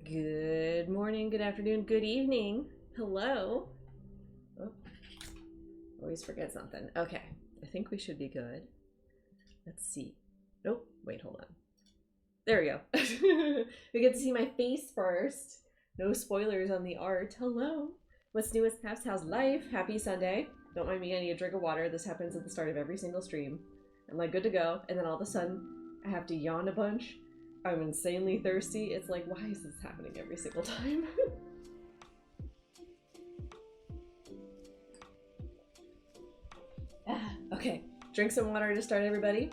Good morning, good afternoon, good evening. Hello. Oh, always forget something. Okay, I think we should be good. Let's see. Nope, wait, hold on. There we go. We get to see my face first. No spoilers on the art. Hello. What's new with How's life? Happy Sunday. Don't mind me getting a drink of water. This happens at the start of every single stream. I'm like good to go, and then all of a sudden, I have to yawn a bunch. I'm insanely thirsty. It's like, why is this happening every single time? Okay, drink some water to start, everybody.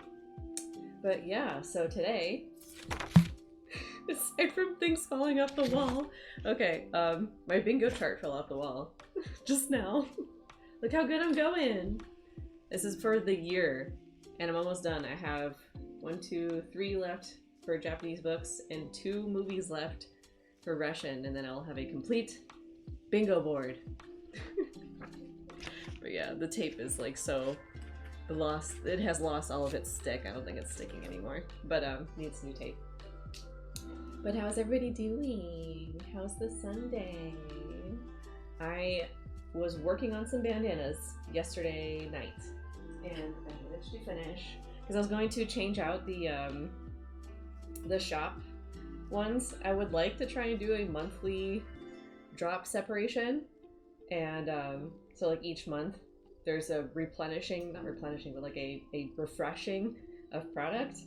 But yeah, so today, aside from things falling off the wall, okay, my bingo chart fell off the wall just now. Look how good I'm going. This is for the year, and I'm almost done. I have 1, 2, 3 left for Japanese books and 2 movies left for Russian, and then I'll have a complete bingo board. But yeah, the tape is like so it has lost all of its stick. I don't think it's sticking anymore, but needs new tape. But how's everybody doing? How's the Sunday? I was working on some bandanas yesterday night, and I managed to finish because I was going to change out the shop ones. I would like to try and do a monthly drop separation, and so like each month there's a not replenishing, but like a refreshing of product,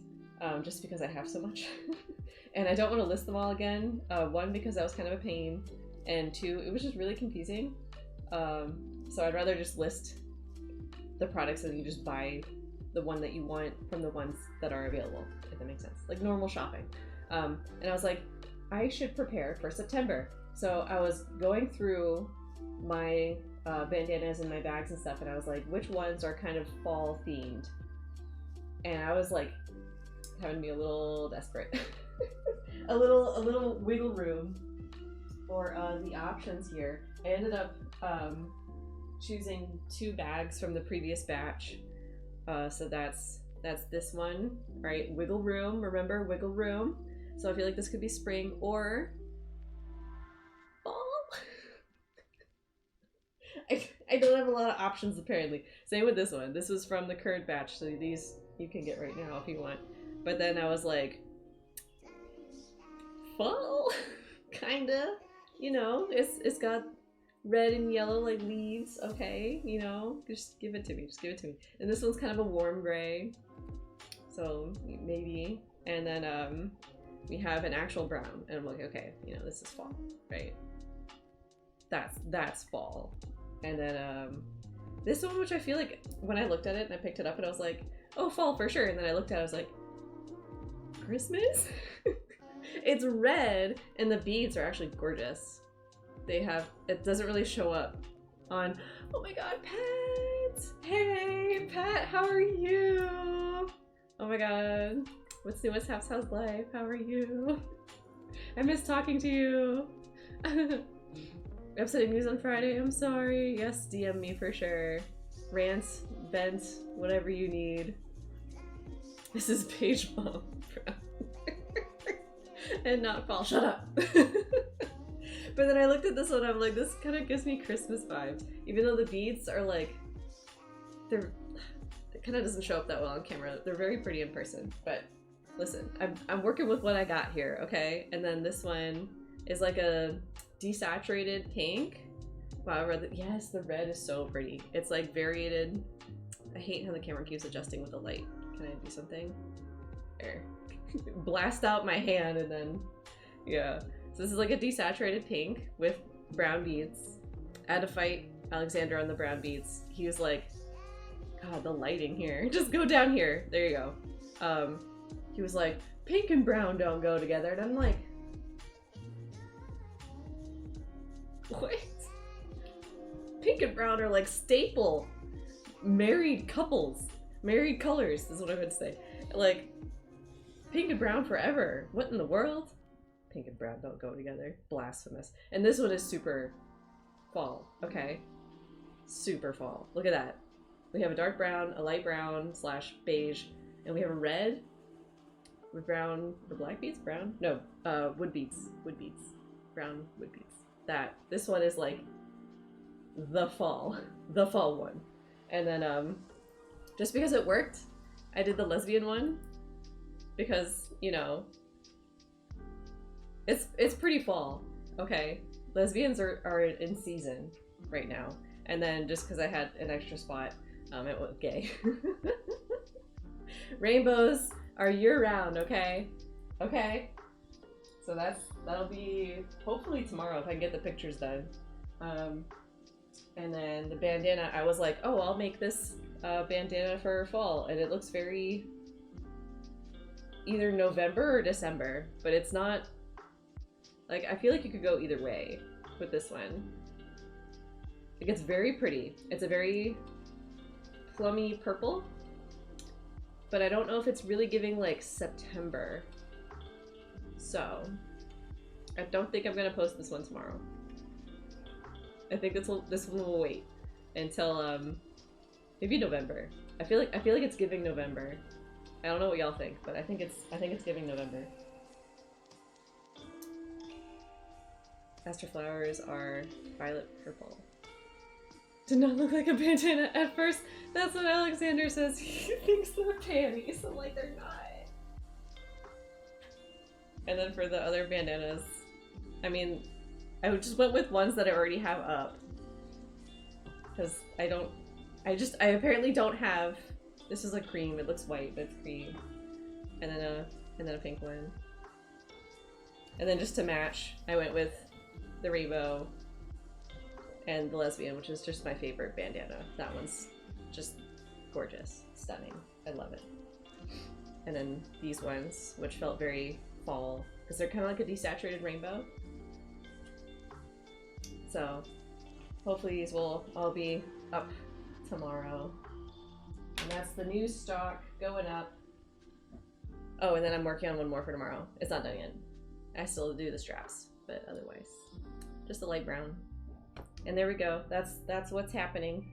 just because I have so much. And I don't want to list them all again. 1, because that was kind of a pain, and 2, it was just really confusing. So I'd rather just list the products and you just buy the one that you want from the ones that are available, if that makes sense. Like normal shopping. And I was like, I should prepare for September. So I was going through my bandanas and my bags and stuff, and I was like, which ones are kind of fall themed? And I was like, having to be a little desperate. a little wiggle room for the options here. I ended up choosing 2 bags from the previous batch. So that's this one, right? Wiggle room, remember wiggle room. So I feel like this could be spring or fall. I don't have a lot of options apparently. Same with this one. This was from the current batch, so these you can get right now if you want. But then I was like, fall, kinda. You know, it's got red and yellow like leaves. Okay, you know, just give it to me. Just give it to me. And this one's kind of a warm gray, so maybe. And then we have an actual brown, and I'm like, okay, you know, this is fall, right? That's fall. And then this one, which I feel like when I looked at it and I picked it up and I was like, oh, fall for sure. And then I looked at it, I was like, Christmas? It's red, and the beads are actually gorgeous. They have, it doesn't really show up on, oh my god, Pat! Hey, Pat, how are you? Oh my god. What's new? What's how's life? How are you? I miss talking to you. Upsetting news on Friday, I'm sorry. Yes, DM me for sure. Rants, vents, whatever you need. This is Page Mom. And not fall. Shut up. But then I looked at this one, I'm like, this kind of gives me Christmas vibes. Even though the beads are like, it kind of doesn't show up that well on camera. They're very pretty in person. But listen, I'm working with what I got here, okay? And then this one is like a desaturated pink. Wow, yes, the red is so pretty. It's like variated. I hate how the camera keeps adjusting with the light. Can I do something? There. Blast out my hand and then, yeah. So this is like a desaturated pink with brown beads. I had to fight Alexander on the brown beads. He was like, God, the lighting here. Just go down here. There you go. He was like, pink and brown don't go together. And I'm like, what? Pink and brown are like staple married couples. Married colors is what I would say. Like, pink and brown forever. What in the world? Pink and brown don't go together. Blasphemous. And this one is super fall, okay? Super fall. Look at that. We have a dark brown, a light brown / beige, and we have a red the black beets, brown? No, wood beets, brown wood beets. This one is like the fall one. And then, just because it worked, I did the lesbian one because, you know, it's pretty fall, okay? Lesbians are in season right now. And then just because I had an extra spot, it was gay. Rainbows are year-round, okay? Okay? So that'll be hopefully tomorrow if I can get the pictures done. And then the bandana, I was like, oh, I'll make this bandana for fall, and it looks very either November or December, but it's not, like, I feel like you could go either way with this one. Like, it's very pretty. It's a very plummy purple, but I don't know if it's really giving like September. So I don't think I'm gonna post this one tomorrow. I think this one will wait until maybe November. I feel like it's giving November. I don't know what y'all think, but I think it's giving November. Aster flowers are violet purple. Did not look like a bandana at first. That's what Alexander says. He thinks they're panties. I'm like, they're not. And then for the other bandanas, I mean, I just went with ones that I already have up. Because I apparently don't have, this is a cream, it looks white, but it's cream. And then a pink one. And then just to match, I went with the rainbow and the lesbian, which is just my favorite bandana. That one's just gorgeous, stunning. I love it. And then these ones, which felt very fall, because they're kind of like a desaturated rainbow. So hopefully these will all be up tomorrow. And that's the new stock going up. Oh, and then I'm working on one more for tomorrow. It's not done yet. I still do the straps, but otherwise, just a light brown. And there we go. That's what's happening.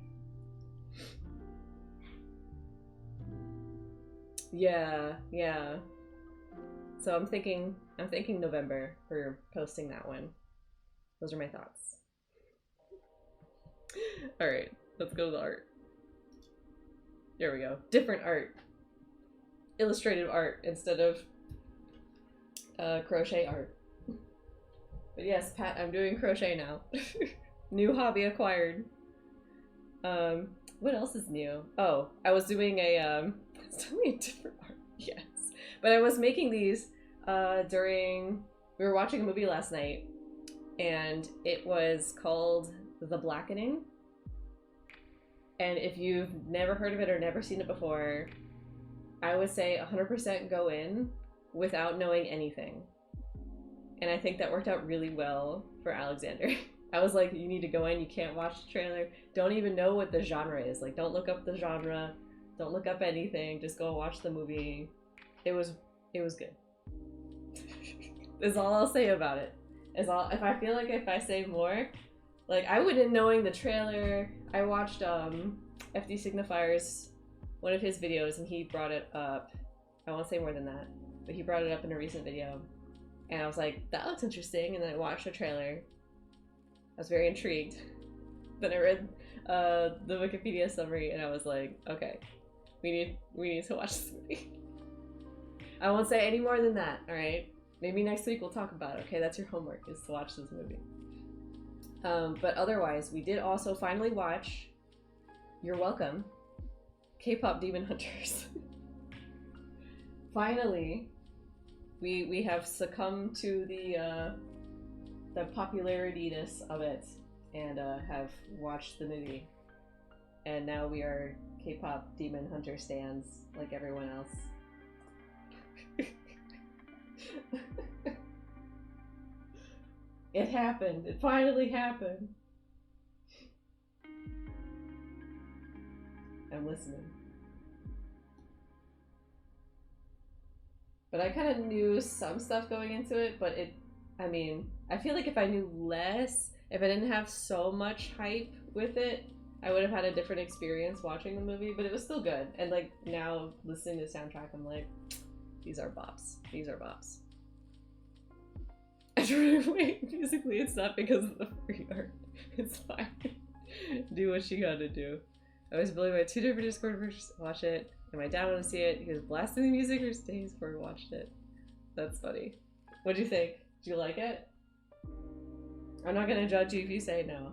Yeah. So I'm thinking November for posting that one. Those are my thoughts. All right, let's go to the art. There we go. Different art. Illustrative art instead of crochet art. But yes, Pat, I'm doing crochet now. New hobby acquired. What else is new? Oh, I was doing a different art. Yes. But I was making these during, we were watching a movie last night, and it was called The Blackening. And if you've never heard of it or never seen it before, I would say 100% go in without knowing anything. And I think that worked out really well for Alexander. I was like, you need to go in, you can't watch the trailer, don't even know what the genre is. Like, don't look up the genre, don't look up anything, just go watch the movie. It was good. That's all I'll say about it. If I feel like if I say more, like, I went in knowing the trailer. I watched FD Signifier's, one of his videos, and he brought it up. I won't say more than that, but he brought it up in a recent video. And I was like, that looks interesting, and then I watched the trailer. I was very intrigued. Then I read the Wikipedia summary, and I was like, okay, we need to watch this movie. I won't say any more than that, alright? Maybe next week we'll talk about it, okay? That's your homework, is to watch this movie. But otherwise, we did also finally watch, you're welcome, K-pop Demon Hunters. Finally, we have succumbed to the popularity-ness of it and have watched the movie. And now we are K-pop Demon Hunter stans like everyone else. It happened. It finally happened. I'm listening. But I kind of knew some stuff going into it, but I mean, I feel like if I knew less, if I didn't have so much hype with it, I would have had a different experience watching the movie, but it was still good. And like now listening to the soundtrack, I'm like, These are bops. These are bops. I try to wait. Musically, it's not because of the free art. It's fine. Do what you gotta do. I was building my 2 different Discord versions to watch it, and my dad wanted to see it. He was blasting the music or staying before we watched it. That's funny. What'd you think? Did you like it? I'm not gonna judge you if you say no.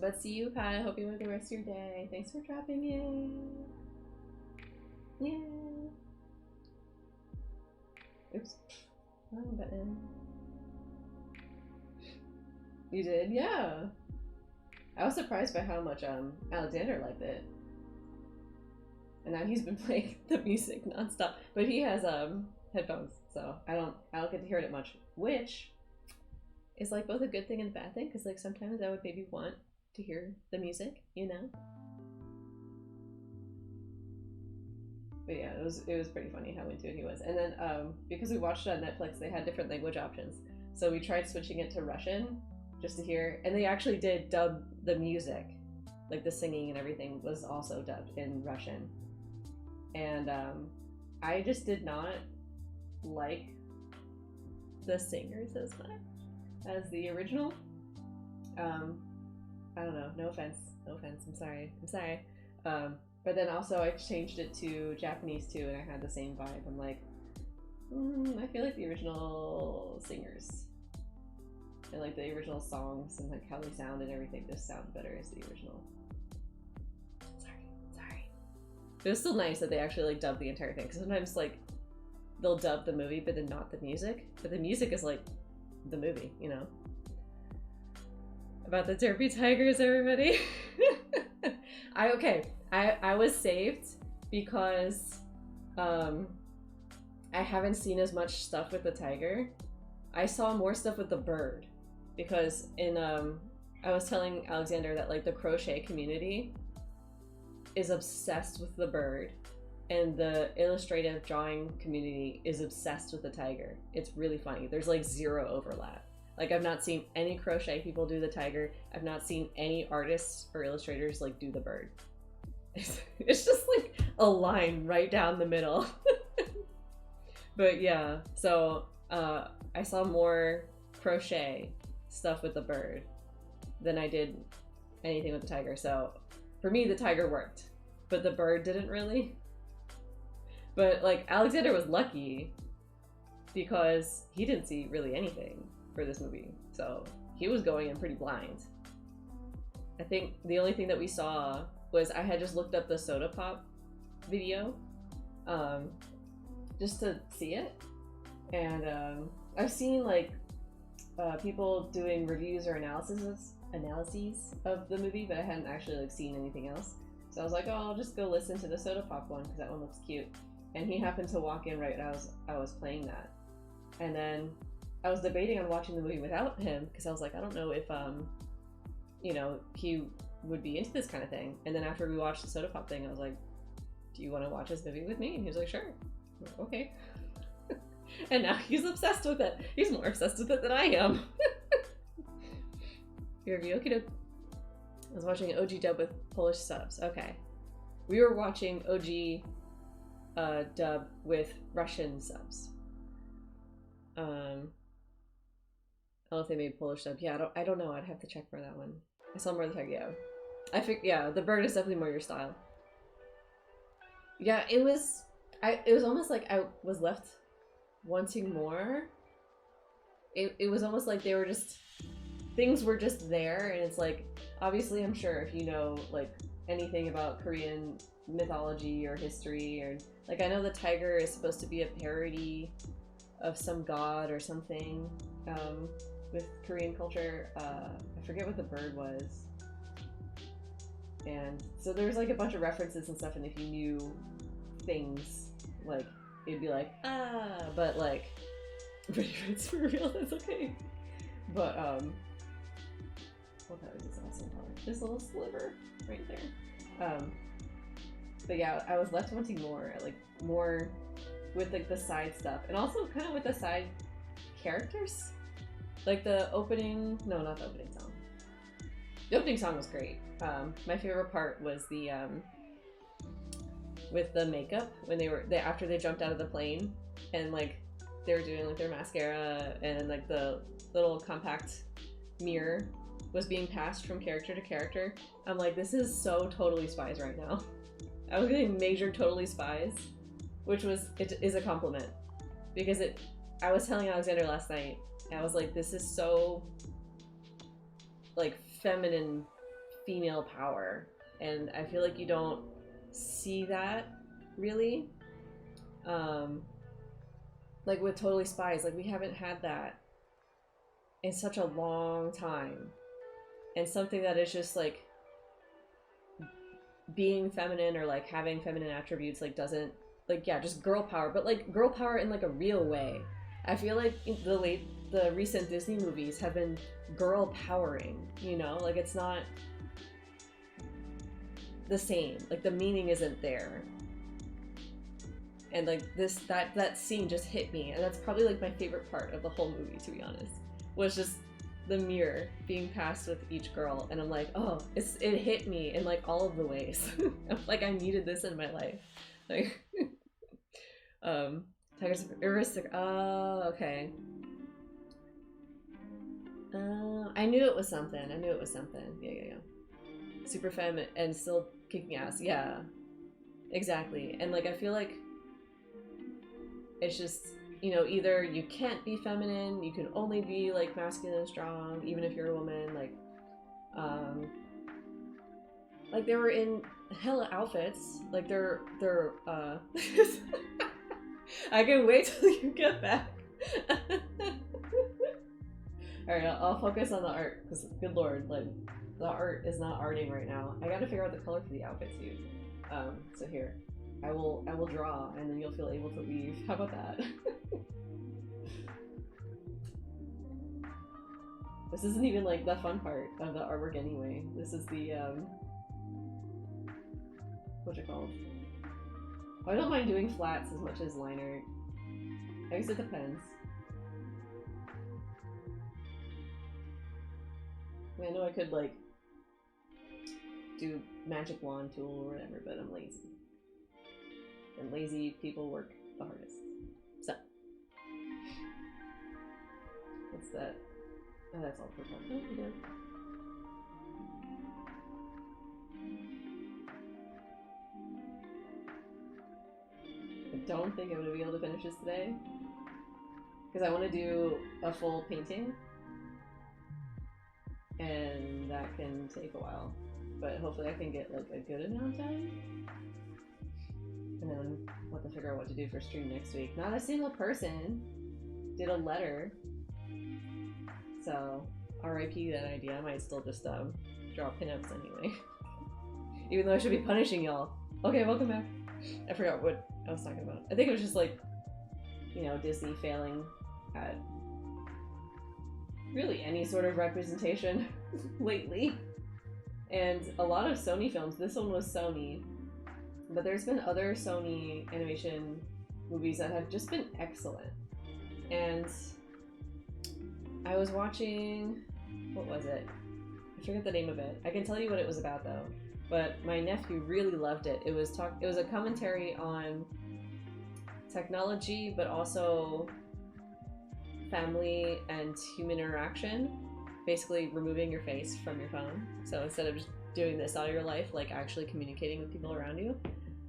But see you, Pat. I hope you have a good rest of your day. Thanks for dropping in. Yeah. Oops. Wrong button. You did? Yeah. I was surprised by how much Alexander liked it. And now he's been playing the music nonstop. But he has headphones, so I don't get to hear it much. Which is like both a good thing and a bad thing, because like sometimes I would maybe want to hear the music, you know? But yeah, it was pretty funny how into it he was. And then because we watched it on Netflix, they had different language options. So we tried switching it to Russian just to hear, and they actually did dub the music. Like the singing and everything was also dubbed in Russian. And I just did not like the singers as much as the original. I don't know, no offense, I'm sorry. But then also I changed it to Japanese too, and I had the same vibe. I'm like, I feel like the original singers and like the original songs and like how they sound and everything just sound better as the original. Sorry. It was still nice that they actually like dubbed the entire thing, because sometimes like they'll dub the movie but then not the music. But the music is like the movie, you know? About the derpy tigers, everybody. I was saved because I haven't seen as much stuff with the tiger. I saw more stuff with the bird, because in I was telling Alexander that like the crochet community is obsessed with the bird, and the illustrative drawing community is obsessed with the tiger. It's really funny. There's like zero overlap. Like I've not seen any crochet people do the tiger. I've not seen any artists or illustrators like do the bird. It's just like a line right down the middle. But yeah, so I saw more crochet stuff with the bird than I did anything with the tiger. So for me, the tiger worked, but the bird didn't really. But like Alexander was lucky because he didn't see really anything for this movie. So he was going in pretty blind. I think the only thing that we saw was I had just looked up the Soda Pop video just to see it. And I've seen like people doing reviews or analyses of the movie, but I hadn't actually like seen anything else. So I was like, oh, I'll just go listen to the Soda Pop one because that one looks cute. And he happened to walk in right when I was playing that. And then I was debating on watching the movie without him because I was like, I don't know if you know, he would be into this kind of thing. And then after we watched the Soda Pop thing, I was like, do you want to watch this movie with me? And he was like, sure. Like, okay. And now he's obsessed with it. He's more obsessed with it than I am. Your review, okay. I was watching OG dub with Polish subs. Okay. We were watching OG dub with Russian subs. I don't know if they made Polish dub. Yeah, I don't know. I'd have to check for that one. I saw more of the tag. Yeah, I think yeah, the bird is definitely more your style. Yeah, it was. It was almost like I was left wanting more. It was almost like they were just things were just there, and it's like obviously I'm sure if you know like anything about Korean mythology or history, or like I know the tiger is supposed to be a parody of some god or something with Korean culture. I forget what the bird was, and so there was like a bunch of references and stuff, and if you knew things, like it'd be like but like but if it's for real, that's okay. But what color is this awesome color? This little sliver right there. But yeah, I was left wanting more, like more with like the side stuff, and also kind of with the side characters, like the opening. No, not the opening song. The opening song was great. My favorite part was the with the makeup when after they jumped out of the plane and like they were doing like their mascara and like the little compact mirror was being passed from character to character. I'm like, this is so Totally Spies right now. I was getting major Totally Spies, which is a compliment because I was telling Alexander last night, I was like, this is so like feminine female power, and I feel like you don't see that really like with Totally Spies. Like we haven't had that in such a long time, and something that is just like being feminine or like having feminine attributes like doesn't like, yeah, just girl power, but like girl power in like a real way. I feel like the recent Disney movies have been girl powering, you know, like it's not the same, like the meaning isn't there. And like that scene just hit me, and that's probably like my favorite part of the whole movie, to be honest, was just the mirror being passed with each girl. And I'm like, oh, it hit me in like all of the ways. Like I needed this in my life. Like Tigers Aristocrat. Oh, okay. I knew it was something. Yeah. Super femme and still kicking ass. Yeah, exactly. And like I feel like it's just, you know, either you can't be feminine, you can only be like masculine and strong, even if you're a woman. Like they were in hella outfits. Like they're I can wait till you get back. Alright, I'll focus on the art, because good lord, like the art is not arting right now. I gotta figure out the color for the outfits too. So here, I will draw, and then you'll feel able to leave. How about that? This isn't even like the fun part of the artwork anyway. This is the what's it called? I don't mind doing flats as much as line art. I guess it depends. I mean, I know I could like do magic wand tool or whatever, but I'm lazy. And lazy people work the hardest. So what's that? Oh, that's all purple. Oh, you did. I don't think I'm gonna be able to finish this today because I want to do a full painting, and that can take a while, but hopefully I can get like a good amount done, and then we'll have to figure out what to do for stream next week. Not a single person did a letter, so RIP that idea. I might still just draw pinups anyway. Even though I should be punishing y'all. Okay, welcome back. I forgot what I was talking about. I think it was just like, you know, Disney failing at really any sort of representation lately. And a lot of Sony films. This one was Sony, but there's been other Sony animation movies that have just been excellent. And I was watching, what was it? I forget the name of it. I can tell you what it was about though. But my nephew really loved it. It was a commentary on technology, but also family and human interaction. Basically removing your face from your phone. So instead of just doing this all your life, like actually communicating with people around you.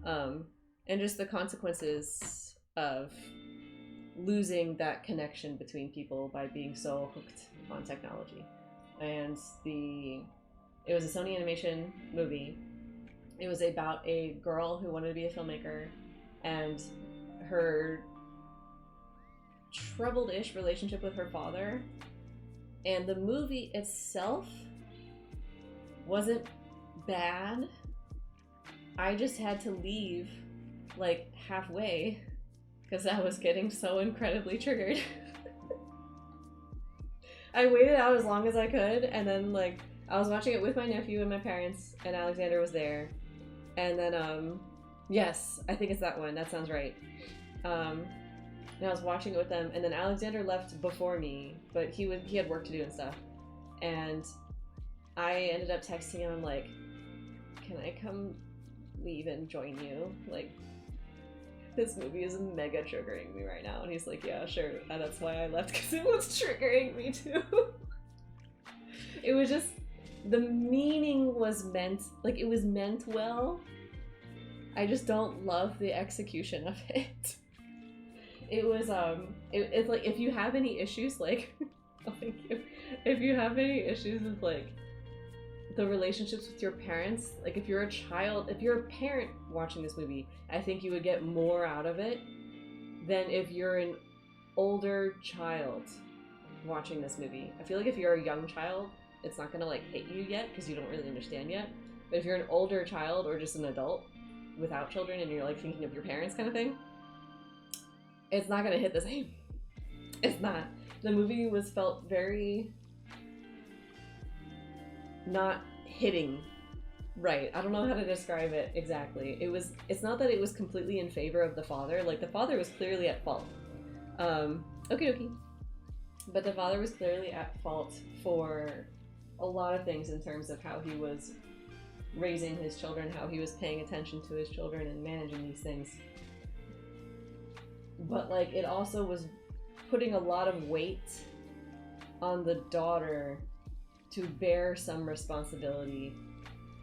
And just the consequences of losing that connection between people by being so hooked on technology. And it was a Sony animation movie. It was about a girl who wanted to be a filmmaker and her troubled-ish relationship with her father. And the movie itself wasn't bad. I just had to leave like halfway because I was getting so incredibly triggered. I waited out as long as I could, and then like I was watching it with my nephew and my parents, and Alexander was there. And then, yes, I think it's that one. That sounds right. And I was watching it with them, and then Alexander left before me, but he had work to do and stuff. And I ended up texting him, I'm like, can I come leave and join you. Like, this movie is mega triggering me right now. And he's like, yeah, sure. That's why I left, because it was triggering me too. It was just, the meaning was meant, like, it was meant well. I just don't love the execution of it. It was, it's like, if you have any issues, like, oh, thank you. If you have any issues with, like, the relationships with your parents, like, if you're a child, if you're a parent watching this movie, I think you would get more out of it than if you're an older child watching this movie. I feel like if you're a young child, it's not gonna, like, hit you yet, because you don't really understand yet. But if you're an older child, or just an adult without children, and you're, like, thinking of your parents kind of thing, it's not gonna hit the same. It's not. The movie felt very not hitting right. I don't know how to describe it exactly. It's not that it was completely in favor of the father. Like, the father was clearly at fault. Okay. But the father was clearly at fault for a lot of things in terms of how he was raising his children, how he was paying attention to his children and managing these things. But, like, it also was putting a lot of weight on the daughter to bear some responsibility,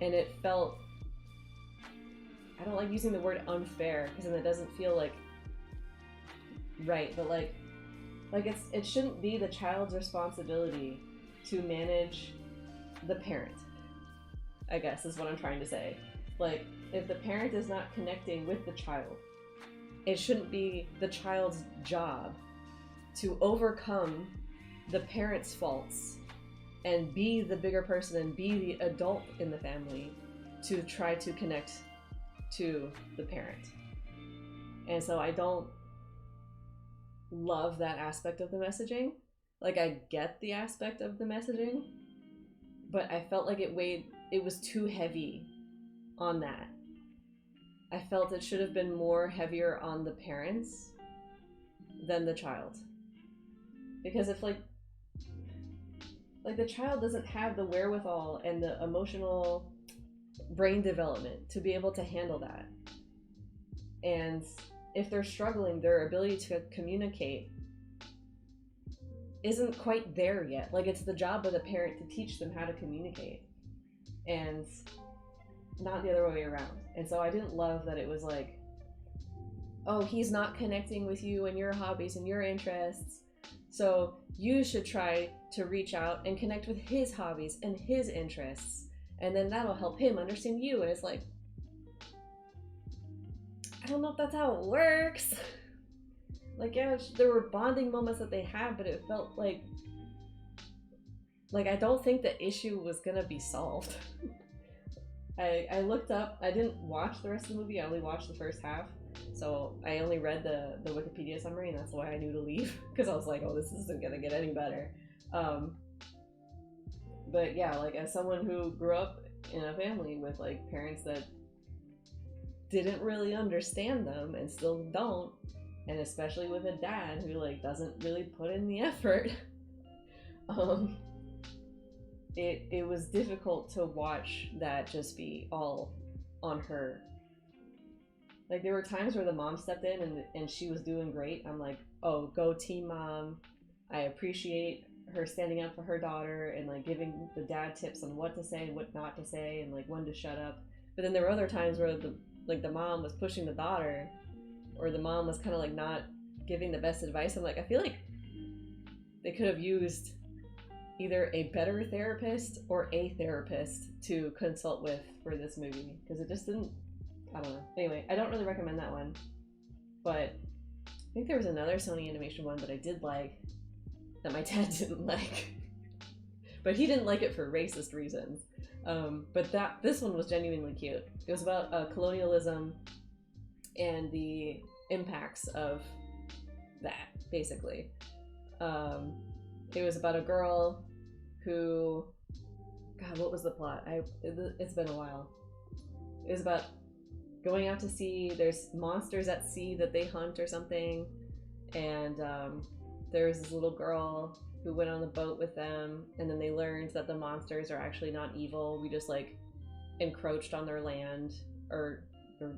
and it felt, I don't like using the word unfair, because then it doesn't feel like right, but like it shouldn't be the child's responsibility to manage the parent, I guess is what I'm trying to say. Like, if the parent is not connecting with the child, it shouldn't be the child's job to overcome the parent's faults and be the bigger person and be the adult in the family to try to connect to the parent. And so I don't love that aspect of the messaging. Like, I get the aspect of the messaging, but I felt like it was too heavy on that. I felt it should have been more heavier on the parents than the child. Because if, like the child doesn't have the wherewithal and the emotional brain development to be able to handle that. And if they're struggling, their ability to communicate isn't quite there yet. Like, it's the job of the parent to teach them how to communicate, and not the other way around. And so I didn't love that it was like, oh, he's not connecting with you and your hobbies and your interests, so you should try to reach out and connect with his hobbies and his interests, and then that'll help him understand you. And it's like, I don't know if that's how it works. Like, yeah, there were bonding moments that they had, but it felt like I don't think the issue was gonna be solved. I looked up, I didn't watch the rest of the movie, I only watched the first half. So I only read the Wikipedia summary, and that's why I knew to leave, because I was like, oh, this isn't gonna get any better. But yeah, like, as someone who grew up in a family with, like, parents that didn't really understand them and still don't, and especially with a dad who, like, doesn't really put in the effort, it was difficult to watch that just be all on her. Like, there were times where the mom stepped in and she was doing great. I'm like, oh, go team mom. I appreciate her standing up for her daughter and, like, giving the dad tips on what to say and what not to say and, like, when to shut up. But then there were other times where the mom was pushing the daughter, or the mom was kind of, like, not giving the best advice. I'm like, I feel like they could have used either a better therapist or a therapist to consult with for this movie, because it just didn't, I don't know. Anyway, I don't really recommend that one, but I think there was another Sony Animation one that I did like that my dad didn't like. But he didn't like it for racist reasons. But this one was genuinely cute. It was about colonialism and the impacts of that, basically. It was about a girl who, God, what was the plot? It's been a while. It was about going out to sea. There's monsters at sea that they hunt or something, and there's this little girl who went on the boat with them, and then they learned that the monsters are actually not evil. We just, like, encroached on their land, or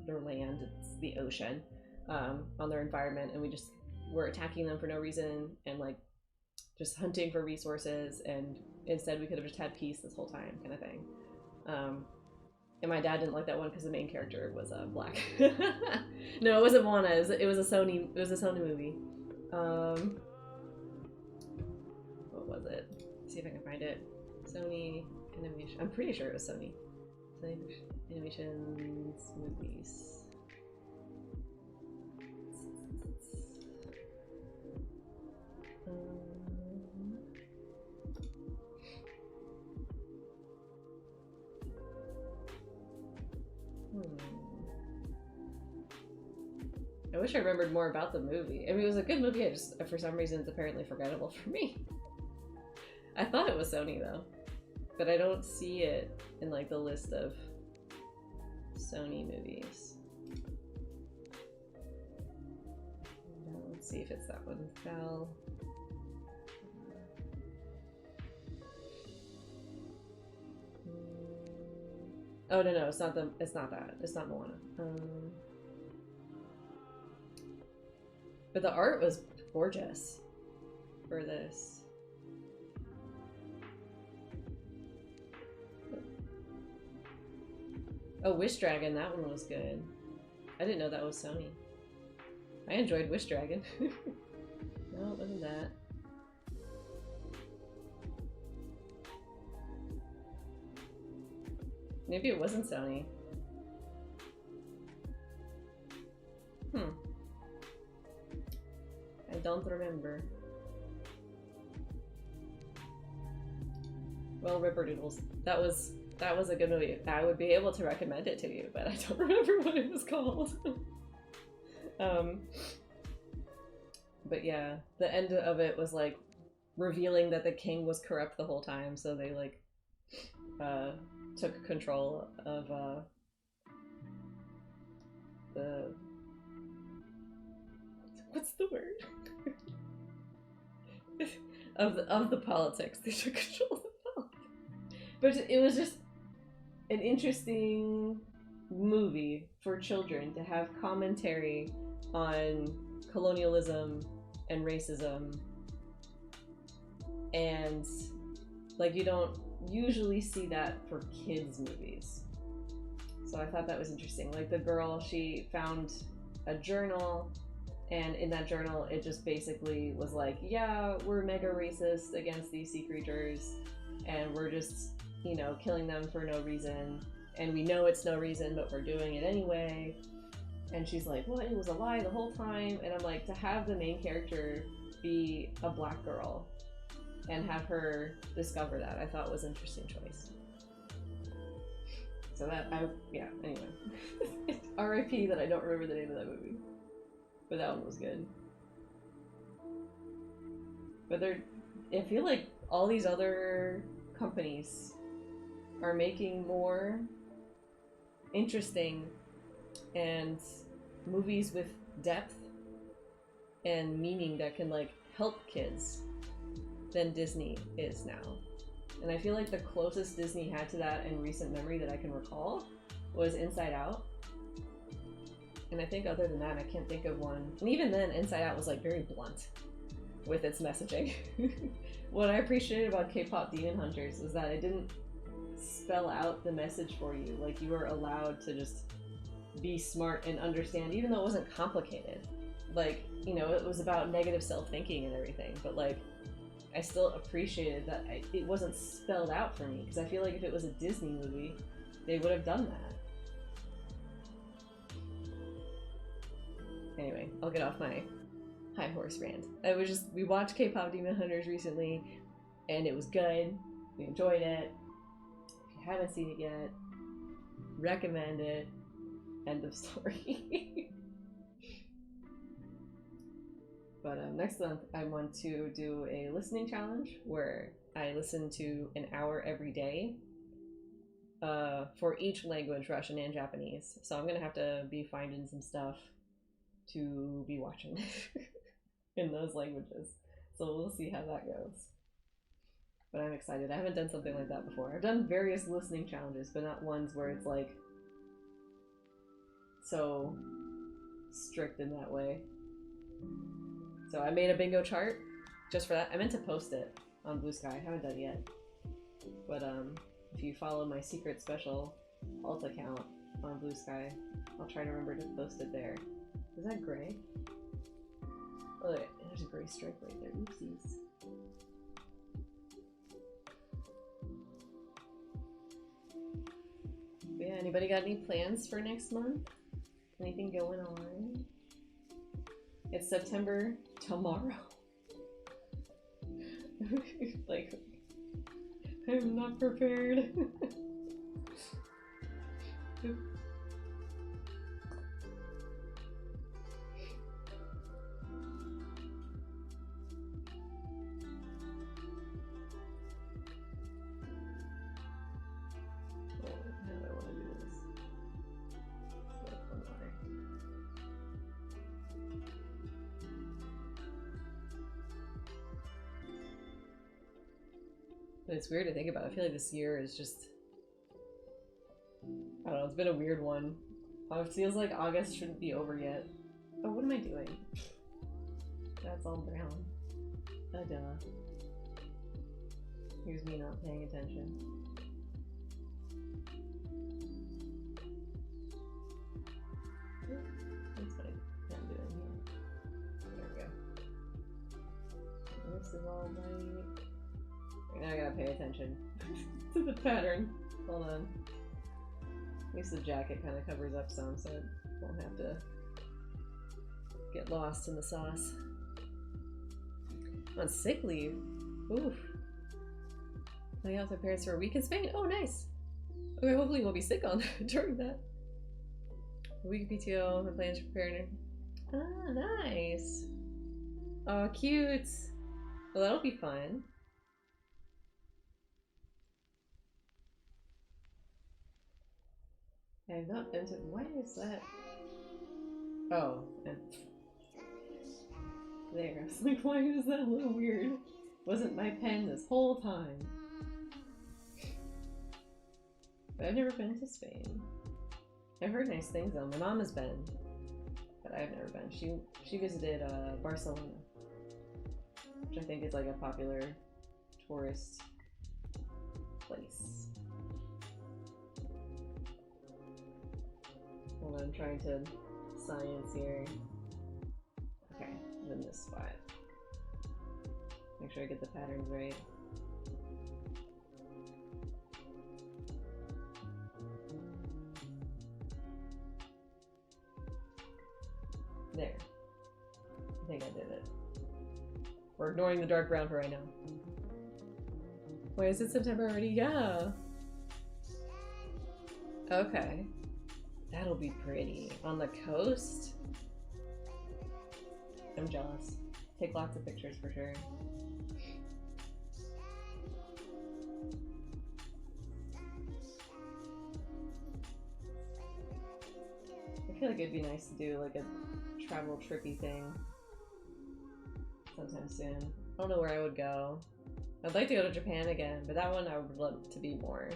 their land, it's the ocean, on their environment, and we just were attacking them for no reason and like just hunting for resources, and instead we could have just had peace this whole time, kind of thing. And my dad didn't like that one because the main character was black. No, it wasn't Moana. It was a Sony. It was a Sony movie. What was it? Let's see if I can find it. Sony Animation. I'm pretty sure it was Sony. Sony Animations movies. I wish I remembered more about the movie. I mean, it was a good movie. I just, for some reason, it's apparently forgettable for me. I thought it was Sony though, but I don't see it in like the list of Sony movies. Let's see if it's that one. Fell. Oh no, it's not the. It's not that. It's not Moana. But the art was gorgeous for this. Oh, Wish Dragon, that one was good. I didn't know that was Sony. I enjoyed Wish Dragon. No, it wasn't that. Maybe it wasn't Sony. I don't remember. Well, Ripperdoodles. That was a good movie. I would be able to recommend it to you, but I don't remember what it was called. But yeah, the end of it was like revealing that the king was corrupt the whole time, so they like took control of the what's the word? of the politics. They took control of the politics. But it was just an interesting movie for children to have commentary on colonialism and racism, and like you don't usually see that for kids movies. So I thought that was interesting. Like the girl, she found a journal, and in that journal it just basically was like, yeah, we're mega racist against these sea creatures, and we're just, you know, killing them for no reason, and we know it's no reason, but we're doing it anyway. And she's like, what? It was a lie the whole time. And I'm like, to have the main character be a black girl and have her discover that, I thought was an interesting choice. So that, yeah, anyway. R.I.P. that I don't remember the name of that movie. But that one was good. But I feel like all these other companies are making more interesting and movies with depth and meaning that can like help kids than Disney is now. And I feel like the closest Disney had to that in recent memory that I can recall was Inside Out. And I think other than that, I can't think of one. And even then, Inside Out was like very blunt with its messaging. What I appreciated about K-pop Demon Hunters is that it didn't spell out the message for you. Like, you were allowed to just be smart and understand, even though it wasn't complicated. Like, you know, it was about negative self-thinking and everything, but like, I still appreciated that it wasn't spelled out for me, because I feel like if it was a Disney movie, they would have done that. Anyway, I'll get off my high horse rant. We watched K-pop Demon Hunters recently, and it was good. We enjoyed it. If you haven't seen it yet, recommend it. End of story. But next month, I want to do a listening challenge where I listen to an hour every day for each language, Russian and Japanese. So I'm gonna have to be finding some stuff to be watching in those languages. So we'll see how that goes. But I'm excited. I haven't done something like that before. I've done various listening challenges, but not ones where it's like so strict in that way. So I made a bingo chart just for that. I meant to post it on Blue Sky. I haven't done it yet. But if you follow my secret special alt account on Blue Sky, I'll try to remember to post it there. Is that gray? Oh, wait, there's a gray stripe right there. Oopsies. But yeah, anybody got any plans for next month? Anything going on? It's September tomorrow. Like, I'm not prepared. But it's weird to think about. I feel like this year is just... I don't know, it's been a weird one. It feels like August shouldn't be over yet. Oh, what am I doing? That's all brown. Duh. Here's me not paying attention. That's what I'm doing here. There we go. This is all white. Now I gotta pay attention to the pattern. Hold on. At least the jacket kind of covers up some, so I won't have to get lost in the sauce. I'm on sick leave. Oof. Playing out with my parents for a week in Spain. Oh, nice. Okay, hopefully we'll be sick on during that. A week of PTO. My plans for preparing. Ah, nice. Oh, cute. Well, that'll be fun. I've not been to. Why is that? Oh, and there. I was like, why is that a little weird? Wasn't my pen this whole time? But I've never been to Spain. I've heard nice things though. My mom has been, but I've never been. She visited Barcelona, which I think is like a popular tourist place. Hold on, I'm trying to science here. Okay, I'm in this spot. Make sure I get the patterns right. There. I think I did it. We're ignoring the dark brown for right now. Wait, is it September already? Yeah. Okay. That'll be pretty. On the coast? I'm jealous. Take lots of pictures for sure. I feel like it'd be nice to do like a travel trippy thing sometime soon. I don't know where I would go. I'd like to go to Japan again, but that one I would love to be more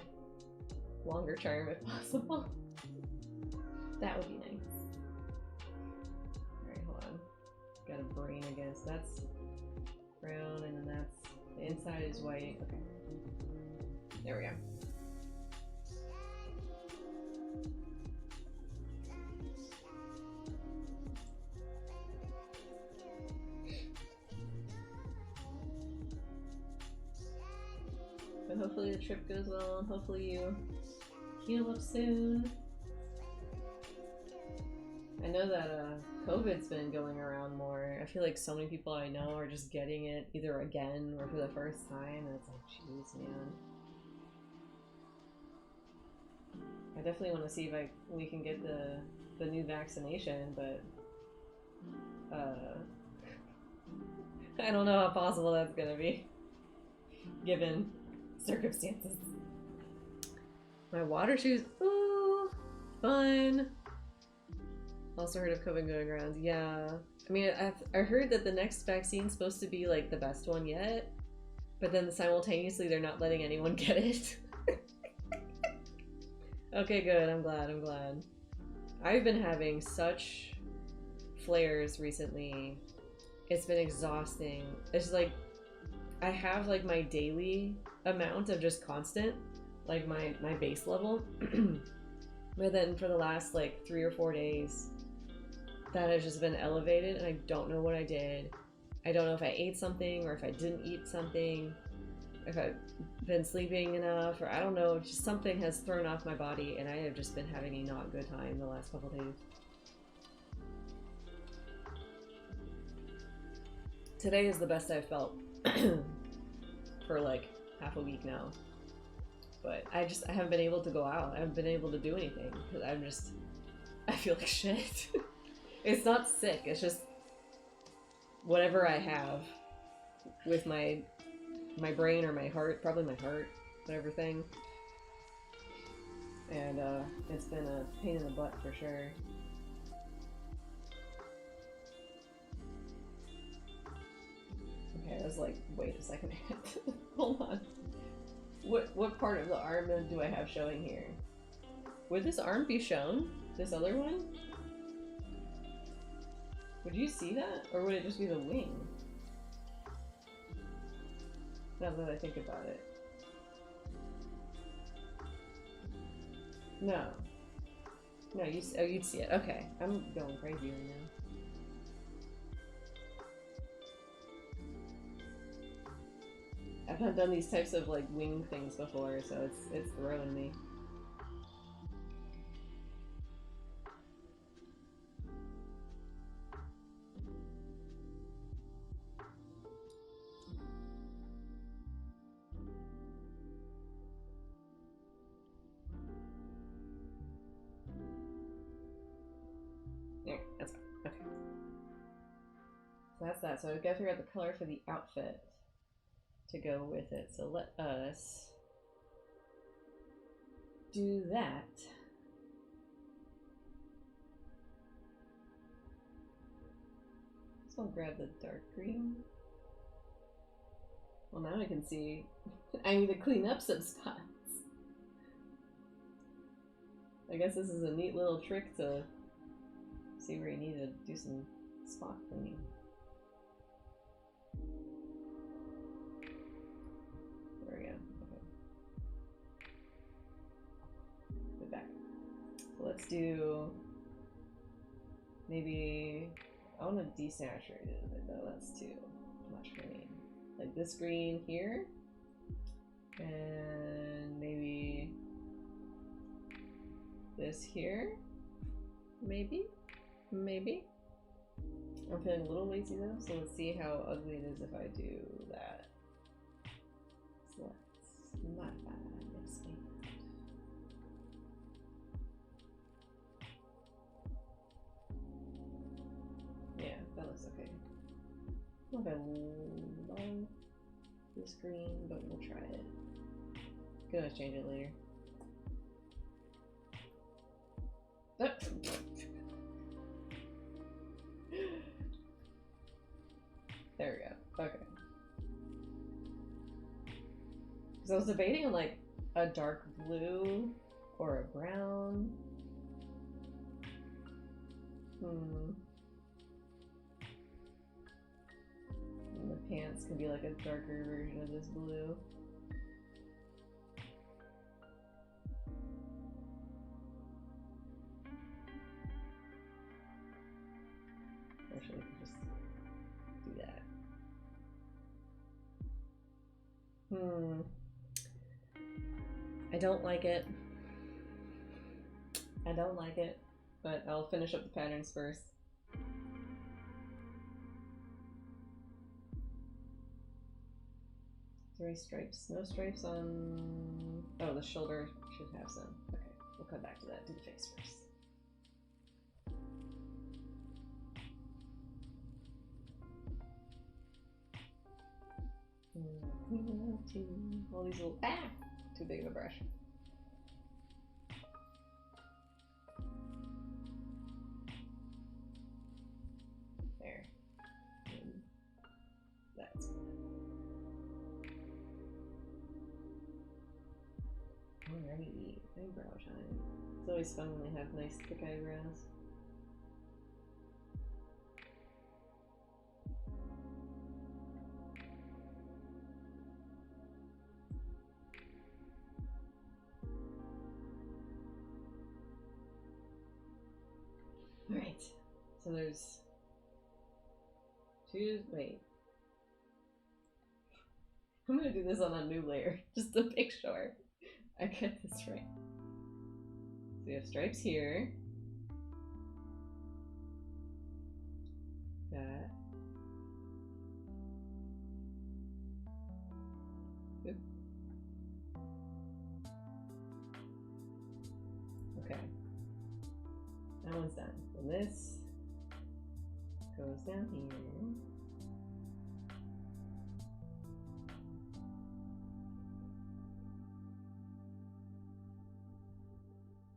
longer term if possible. That would be nice. Alright, hold on. Got a brain again, so that's brown and then that's the inside is white. Okay. There we go. But hopefully the trip goes well and hopefully you heal up soon. I know that COVID's been going around more. I feel like so many people I know are just getting it either again or for the first time, and it's like, jeez, man. I definitely want to see if we can get the new vaccination, but I don't know how possible that's gonna be, given circumstances. My water shoes, ooh, fun. Also heard of COVID going around. Yeah, I mean, I heard that the next vaccine's supposed to be like the best one yet, but then simultaneously they're not letting anyone get it. Okay, good. I'm glad. I've been having such flares recently. It's been exhausting. It's like I have like my daily amount of just constant, like my base level. But then for the last like 3 or 4 days, that has just been elevated, and I don't know what I did. I don't know if I ate something or if I didn't eat something, if I've been sleeping enough, or I don't know. Just something has thrown off my body, and I have just been having a not good time the last couple days. Today is the best I've felt for like half a week now. But I haven't been able to go out. I haven't been able to do anything because I feel like shit. It's not sick. It's just whatever I have with my brain or my heart, probably my heart, whatever thing. And it's been a pain in the butt for sure. Okay, I was like, wait a second. Hold on. What part of the arm do I have showing here? Would this arm be shown? This other one? Would you see that? Or would it just be the wing? Now that I think about it. No. No, you'd see it. Okay. I'm going crazy right now. I've not done these types of like wing things before, so it's throwing me. There, that's fine. Okay. So that's that. So I've got to figure out the color for the outfit to go with it. So let us do that. So I'll grab the dark green. Well, now I can see I need to clean up some spots. I guess this is a neat little trick to see where you need to do some spot cleaning. There we go. Okay. Put back. So let's do maybe I want to desaturate it a bit though. That's too much green. Like this green here, and maybe this here. Maybe. I'm feeling a little lazy though, so let's see how ugly it is if I do that. So let's not bad. Expand. Yeah, that looks okay. I don't know if I love this green, but we'll try it. Can always change it later. There we go. Okay. Because I was debating on like a dark blue or a brown. And the pants can be like a darker version of this blue. Actually, I could just do that. I don't like it. I don't like it, but I'll finish up the patterns first. 3 stripes. No stripes on... Oh, the shoulder should have some. Okay, we'll come back to that. Do the face first. All these little... Ah! Too big of a brush. There. And that's good. Alrighty. Eyebrow time. It's always fun when they have nice thick eyebrows. Alright, so there's two, wait. I'm gonna do this on a new layer, just to make sure I get this right. So we have stripes here. That. Oop. Okay. That one's done. And this goes down here.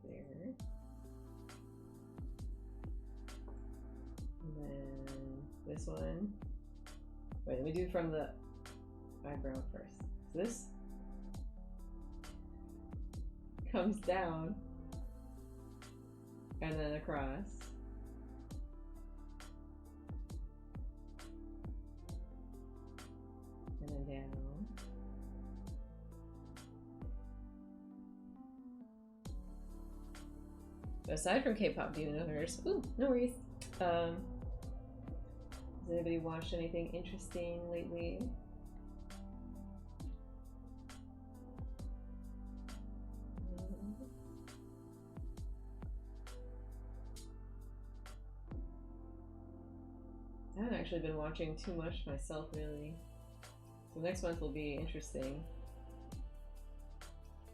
There. And then this one. Wait, let me do from the eyebrow first. So this comes down and then across. And then down. Aside from K-pop, do you know others? Ooh, no worries. Has anybody watched anything interesting lately? I haven't actually been watching too much myself, really. So next month will be interesting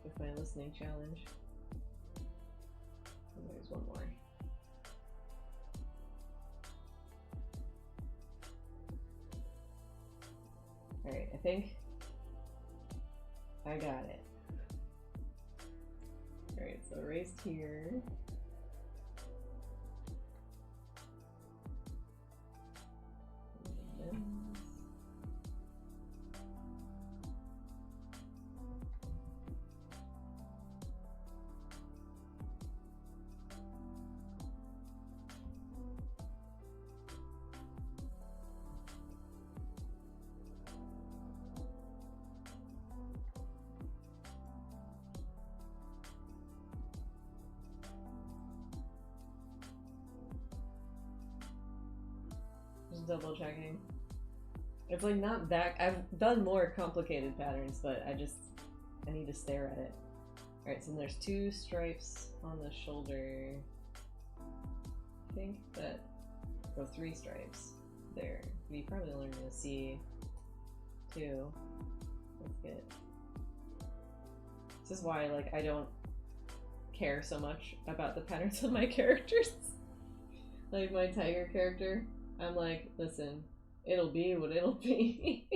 with my listening challenge. And there's one more. Alright, I think I got it. Alright, so raised here. Just double checking. It's like not that. I've done more complicated patterns, but I need to stare at it. Alright, so there's two stripes on the shoulder. I think that, or three stripes there. We probably only gonna see two. Let's get. This is why, like, I don't care so much about the patterns of my characters. Like my tiger character, I'm like, listen, it'll be what it'll be.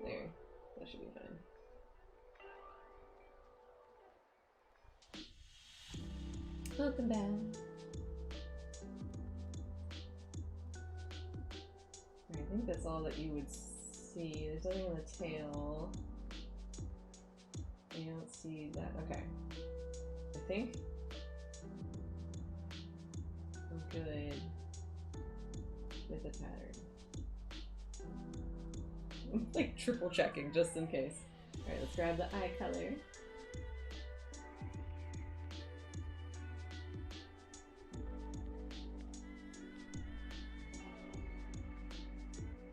There, that should be fine. Welcome back. I think that's all that you would see. There's nothing on the tail. You don't see that. Okay. I think I'm good with the pattern. I'm like triple checking just in case. Alright, let's grab the eye color.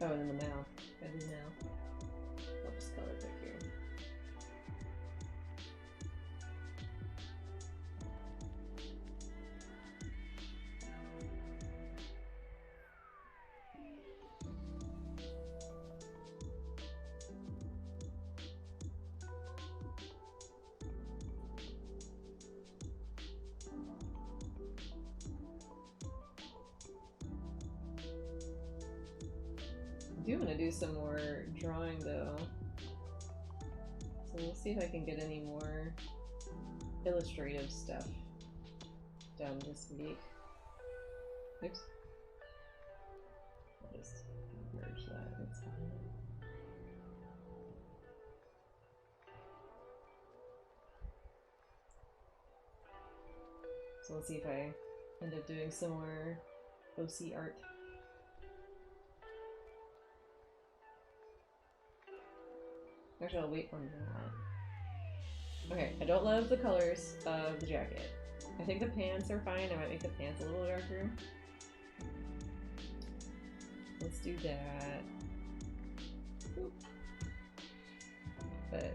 Oh, and then the mouth. Gotta do mouth. I'll just color pick here. I do want to do some more drawing though, so we'll see if I can get any more illustrative stuff done this week. Oops. Just merge that. It's fine. So let's see if I end up doing some more OC art. Actually, I'll wait on that. Okay, I don't love the colors of the jacket. I think the pants are fine. I might make the pants a little darker. Let's do that. Boop. But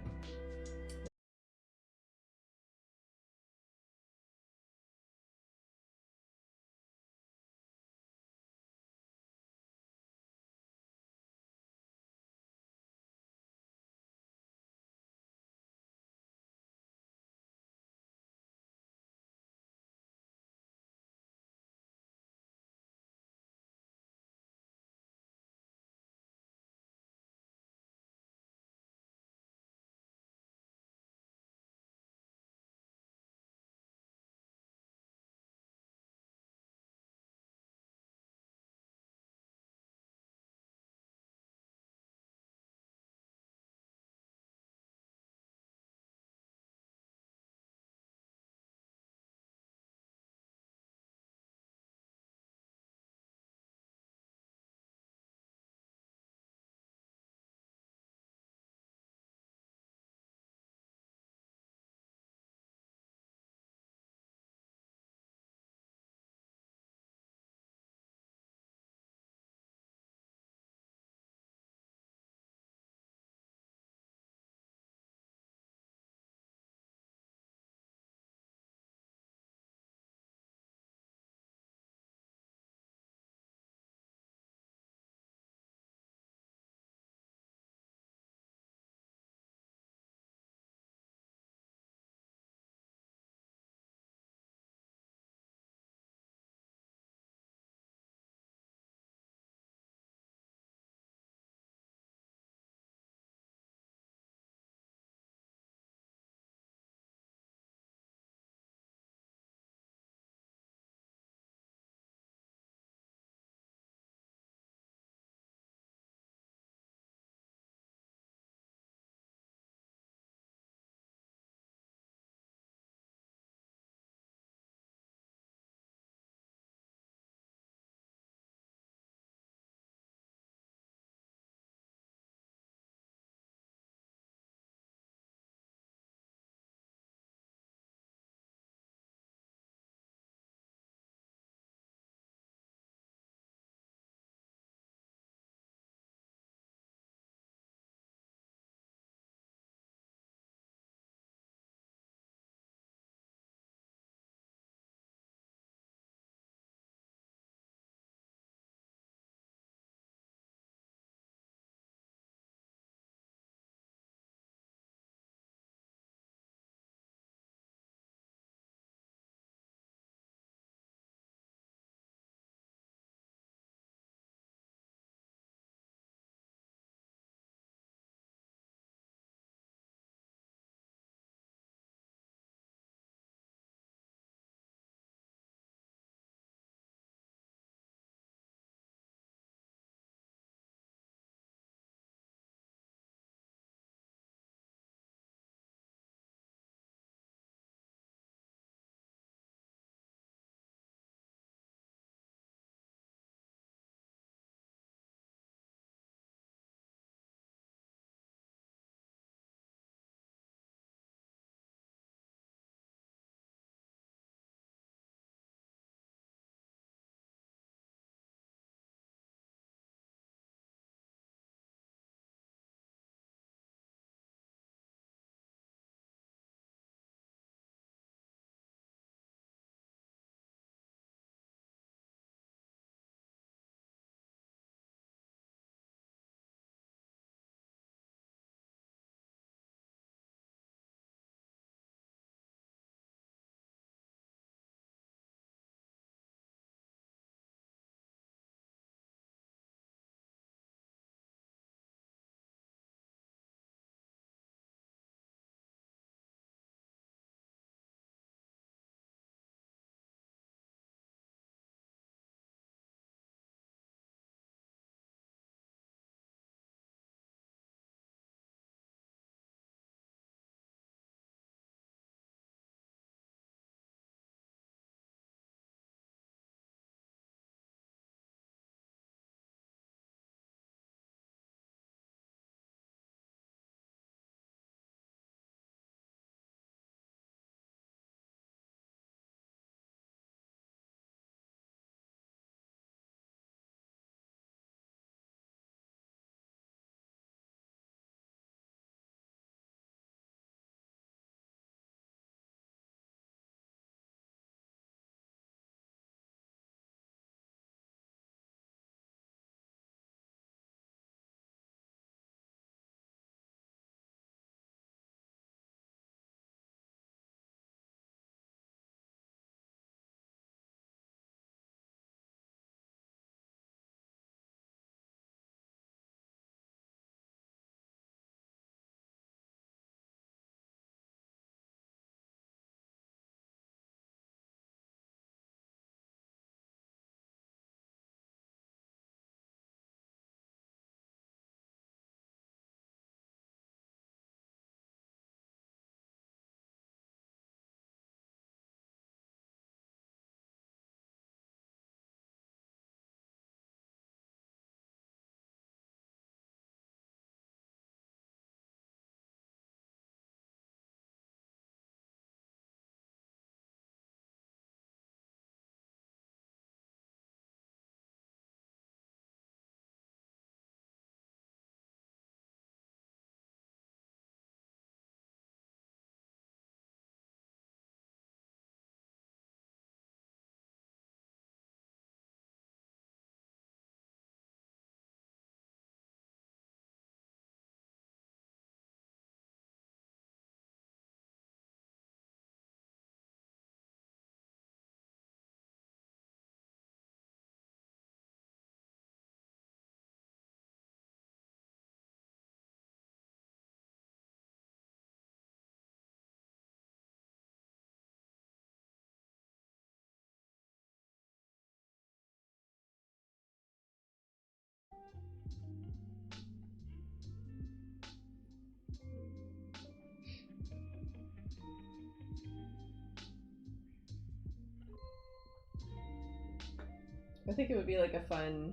I think it would be like a fun,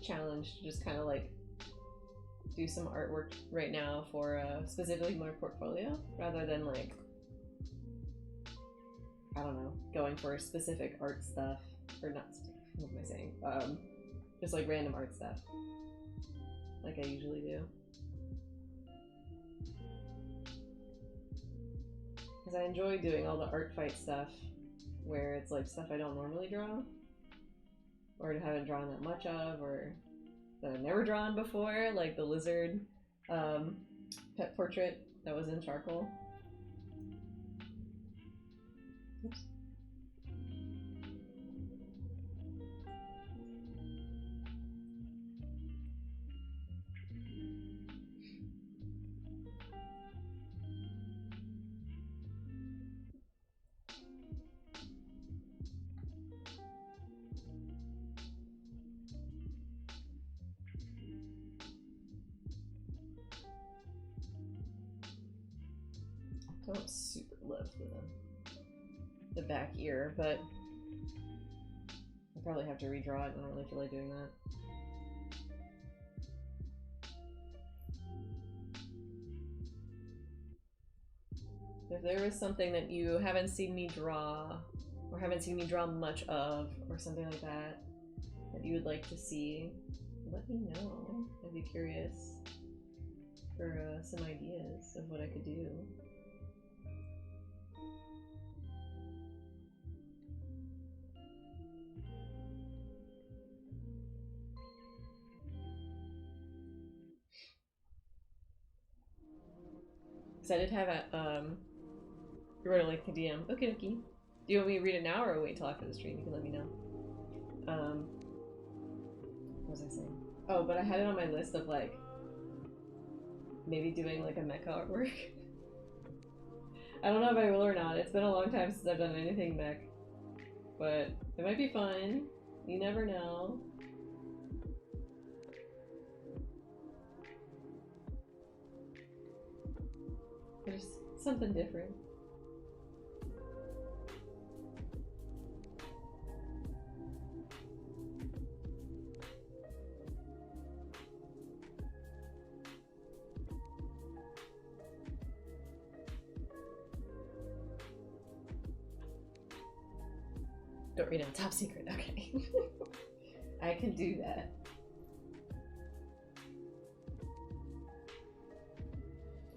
challenge to just kind of like do some artwork right now for specifically my portfolio, rather than like, I don't know, going for specific art stuff, or not, what am I saying? Just like random art stuff, like I usually do. Because I enjoy doing all the art fight stuff, where it's like stuff I don't normally draw, or haven't drawn that much of, or that I've never drawn before, like the lizard pet portrait that was in charcoal. Oops. Don't super love the back ear, but I'll probably have to redraw it. I don't really feel like doing that. If there is something that you haven't seen me draw, or haven't seen me draw much of, or something like that, that you would like to see, let me know. I'd be curious for some ideas of what I could do. Because I did have a, you're gonna like the DM. Okay, okay. Do you want me to read it now or wait till after the stream? You can let me know. What was I saying? Oh, but I had it on my list of like maybe doing like a mecha artwork. I don't know if I will or not. It's been a long time since I've done anything mech, but it might be fun. You never know. There's something different. Don't read it. Top secret. Okay. I can do that.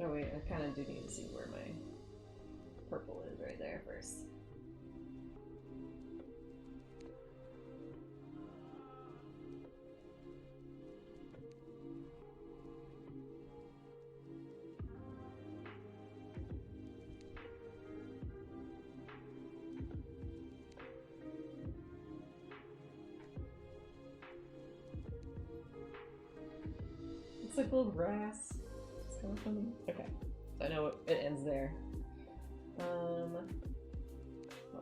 Oh wait, I kind of do need to see where my purple is right there first. It's like little grass. It's kind of funny. Okay, so I know it ends there. What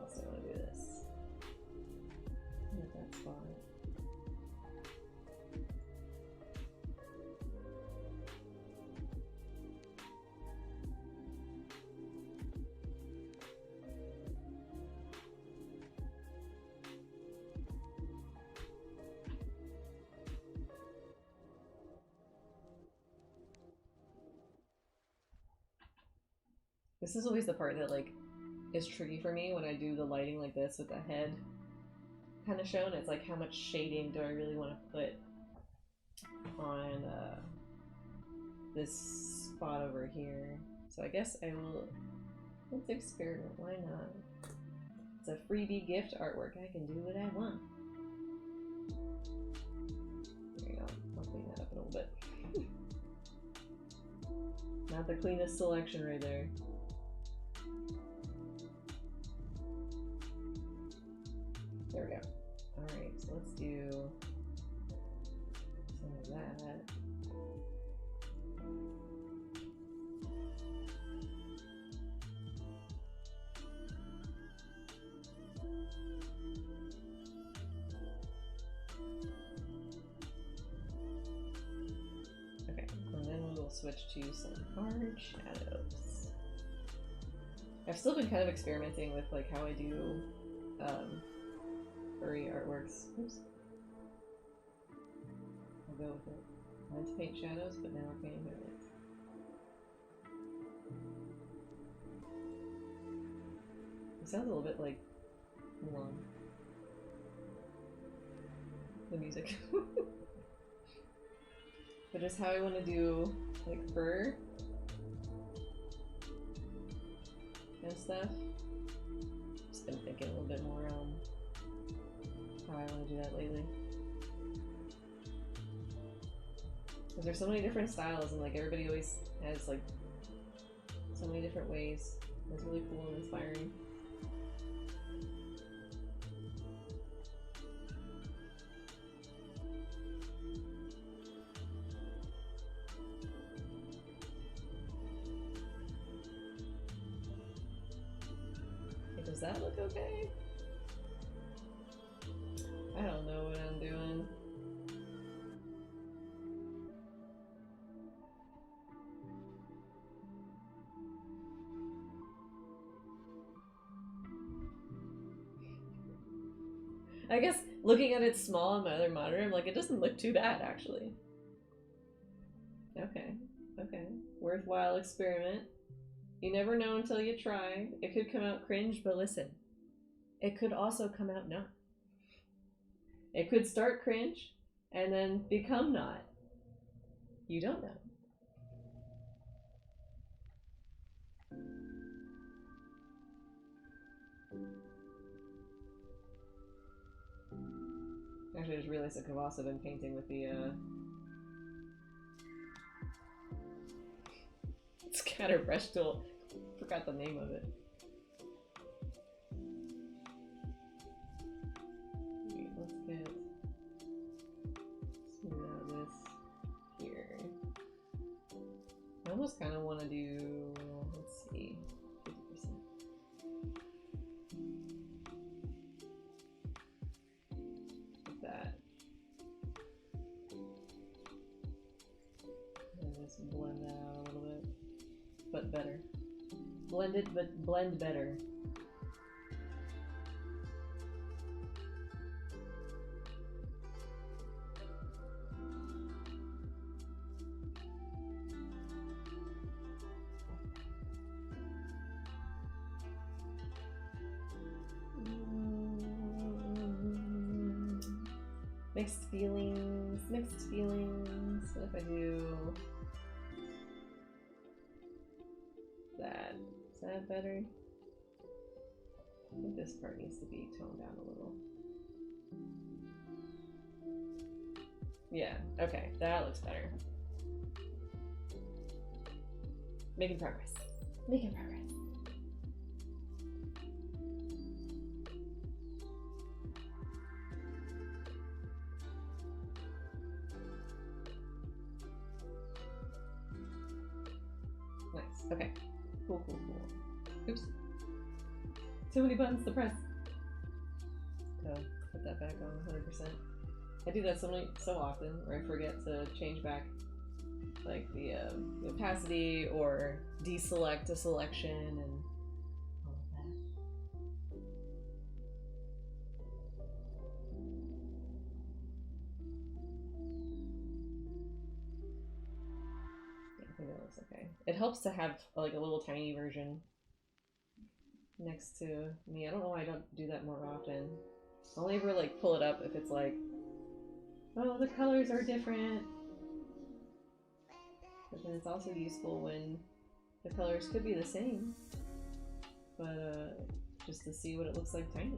else do I want to do this? At that spot. This is always the part that like is tricky for me when I do the lighting like this with the head kind of shown. It's like how much shading do I really want to put on this spot over here. So I guess I will, let's experiment, why not? It's a freebie gift artwork, I can do what I want. There you go, I'll clean that up a little bit. Not the cleanest selection right there. There we go. Alright, so let's do some of that. Okay, and then we'll switch to some hard shadows. I've still been kind of experimenting with like how I do furry artworks. Oops. I'll go with it. I meant to paint shadows, but now we're painting highlights. It sounds a little bit like Mulan. The music. But just how I want to do like fur and stuff. Just been thinking a little bit more on how I want to do that lately. Because there's so many different styles, and like everybody always has like so many different ways. It's really cool and inspiring. Does that look okay? I don't know what I'm doing. I guess looking at it small on my other monitor, I'm like, it doesn't look too bad actually. Okay, okay. Worthwhile experiment. You never know until you try. It could come out cringe, but listen, it could also come out not. It could start cringe and then become not. You don't know. Actually, I just realized I could have also been painting with the scatter brush tool. Forgot the name of it. Wait, let's get smooth out this here. I almost kind of want to do, let's see, 50%. Like that. And just blend that out a little bit. But better. Blend it, but blend better. Mixed feelings, mixed feelings. What if I do that? Is that better? I think this part needs to be toned down a little. Yeah, okay, that looks better. Making progress. Making progress. Nice. Okay. Cool, cool, cool. Oops. Too many buttons to press. So put that back on 100%. I do that so often where I forget to change back like the opacity or deselect a selection and all of that. Yeah, I think that looks okay. It helps to have like a little tiny version next to me. I don't know why I don't do that more often. I'll only ever like pull it up if it's like, oh, the colors are different. But then it's also useful when the colors could be the same, but just to see what it looks like tiny.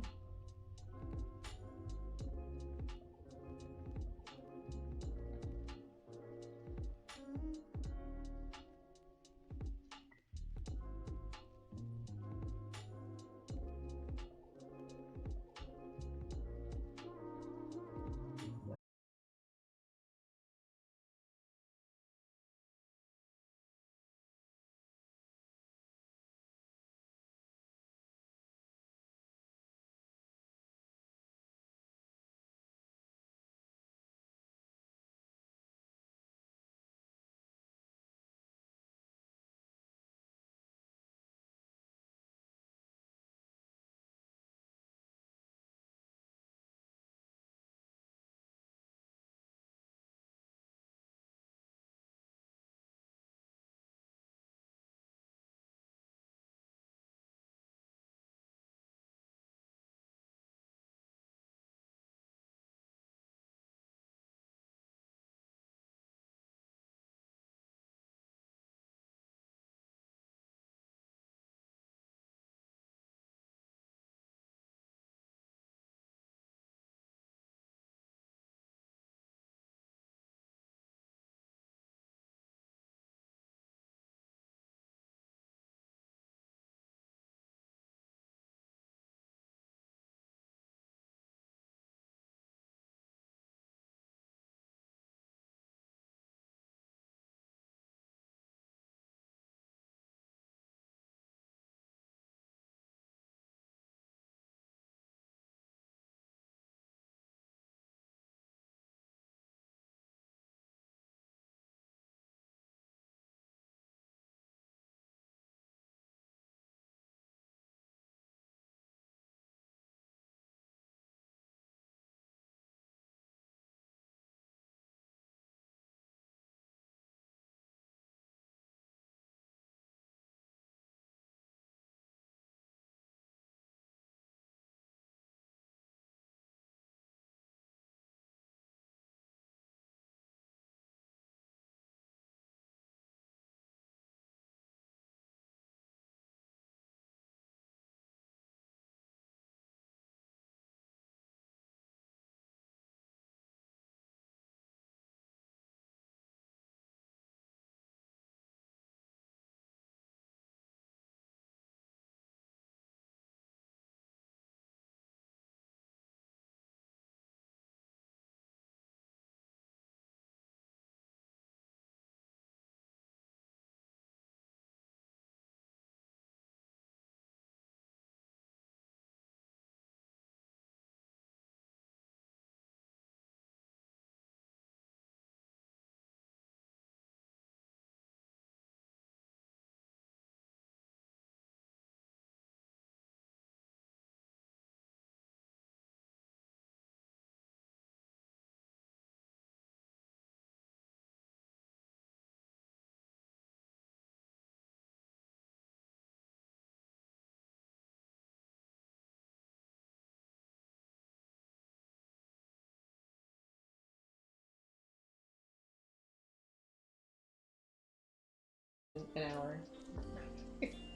an hour.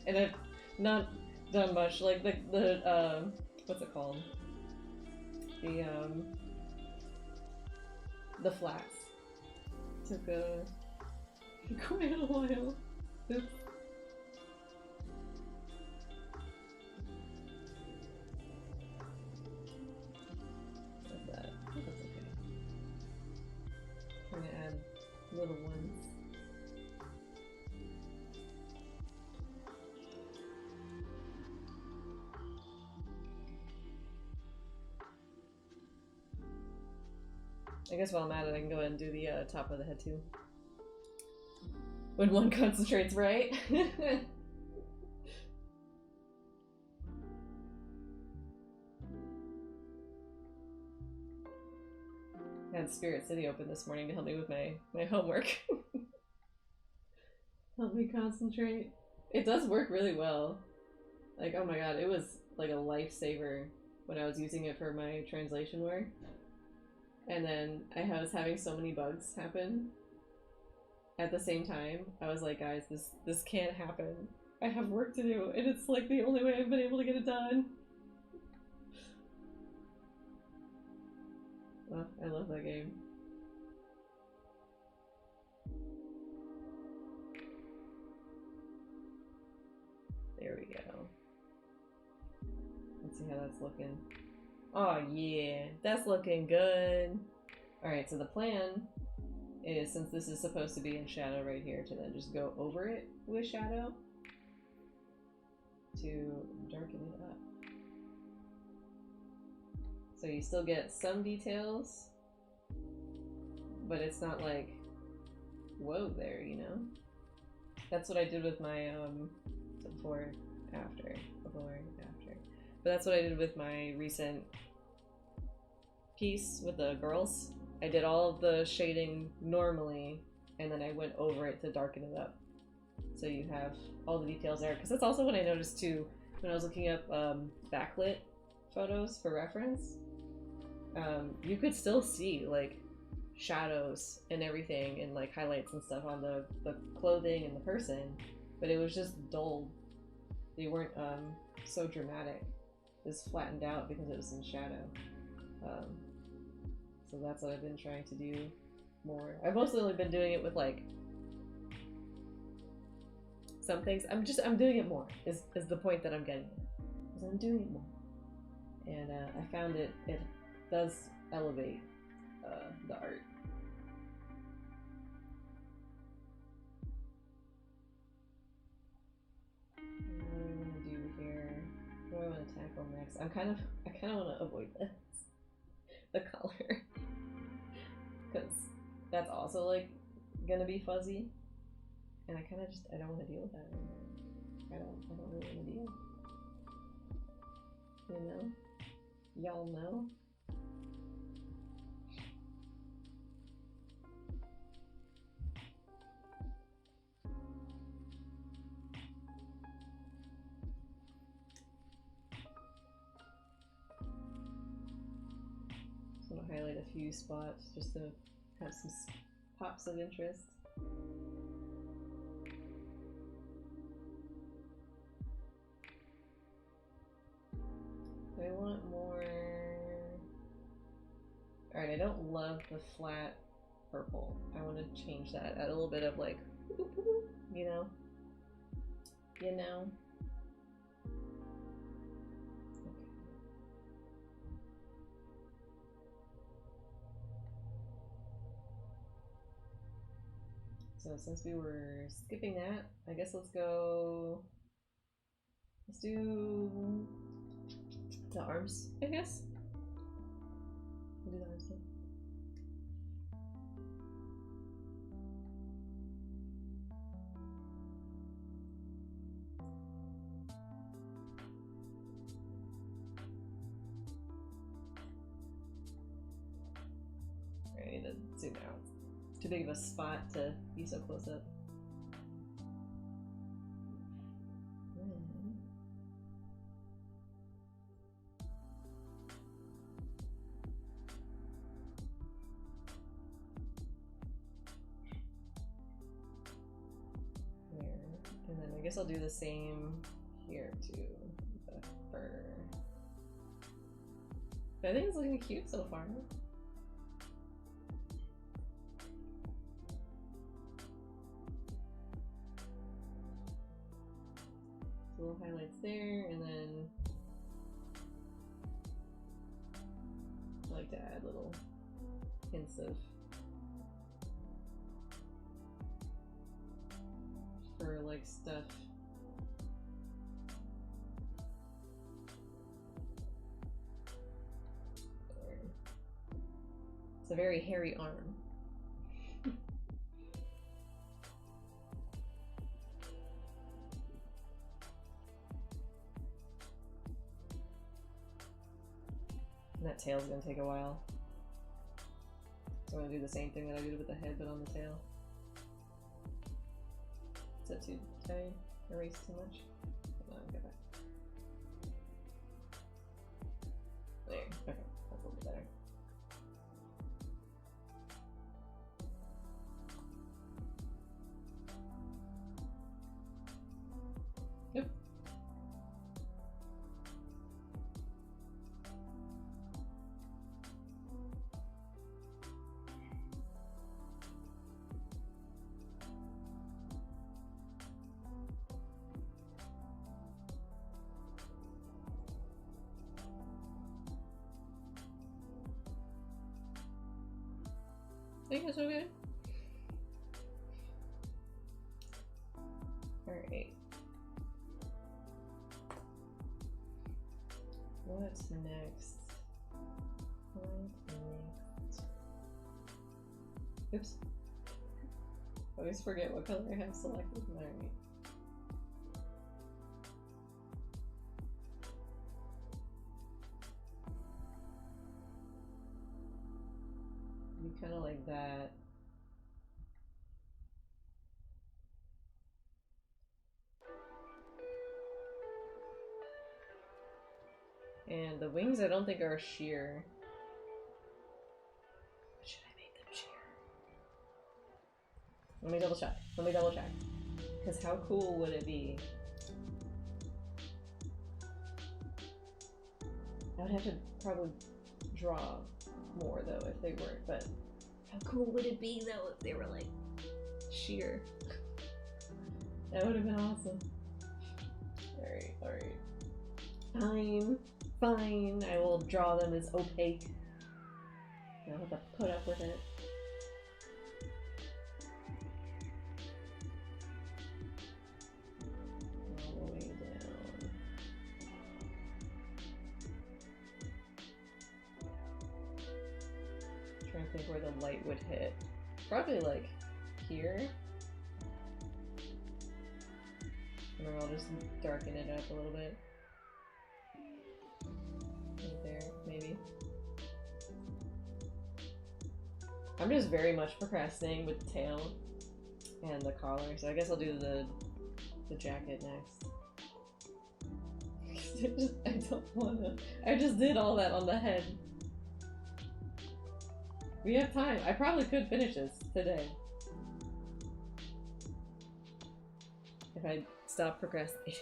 And I've not done much. Like the what's it called? The flats took quite a while. Oops. What's that? That's okay. I'm gonna add little ones. I guess while I'm at it, I can go ahead and do the top of the head too. When one concentrates, right? I had Spirit City open this morning to help me with my homework. Help me concentrate. It does work really well. Like, oh my god, it was like a lifesaver when I was using it for my translation work. And then I was having so many bugs happen at the same time. I was like, guys, this can't happen. I have work to do, and it's like the only way I've been able to get it done. Oh, I love that game. There we go. Let's see how that's looking. Oh yeah, that's looking good. Alright, so the plan is, since this is supposed to be in shadow right here, to then just go over it with shadow to darken it up. So you still get some details, but it's not like, whoa there, you know? That's what I did with my, before, after. But that's what I did with my recent piece with the girls. I did all of the shading normally, and then I went over it to darken it up. So you have all the details there. Because that's also what I noticed too when I was looking up backlit photos for reference. You could still see like shadows and everything and like highlights and stuff on the clothing and the person, but it was just dull. They weren't so dramatic. It was flattened out because it was in shadow. So that's what I've been trying to do more. I've mostly only been doing it with like some things. I'm doing it more is the point that I'm getting at. Because I'm doing it more. And I found it does elevate the art. What do I want to do here? What do I want to tackle next? I kind of want to avoid this. The color. Because that's also like gonna be fuzzy. And I kind of I don't want to deal with that anymore. I don't really want to deal. You know? Y'all know? Just want to highlight a few spots just to have some pops of interest. I want more... Alright, I don't love the flat purple. I want to change that. Add a little bit of like, you know? You know? So since we were skipping that, I guess let's do the arms, I guess. We'll do the arms then. I need to zoom out. Too big of a spot to be so close up. Where I guess I'll do the same here too. The fur. But I think it's looking cute so far. Little highlights there, and then I like to add little hints of fur-like stuff. It's a very hairy arm. And that tail's gonna take a while. So I'm gonna do the same thing that I did with the head, but on the tail. Is that too tight? Erase too much? Hold on, go back. There, okay, that's a little bit better. Yep. I think that's okay. Alright. What's next? What next? Oops. I always forget what color I have selected. Alright. Kind of like that. And the wings I don't think are sheer. Should I make them sheer? Let me double check. Let me double check. Because how cool would it be? I would have to probably draw more though if they weren't, but how cool would it be though if they were like sheer? That would have been awesome. Alright, alright. Fine, fine. I will draw them as opaque. I'll have to put up with it. All the way down. Trying to think where the light would hit. Probably like here. And then I'll just darken it up a little bit. Right there, maybe. I'm just very much procrastinating with the tail and the collar, so I guess I'll do the jacket next. I don't wanna. I just did all that on the head. We have time. I probably could finish this today. If I stop procrastinating.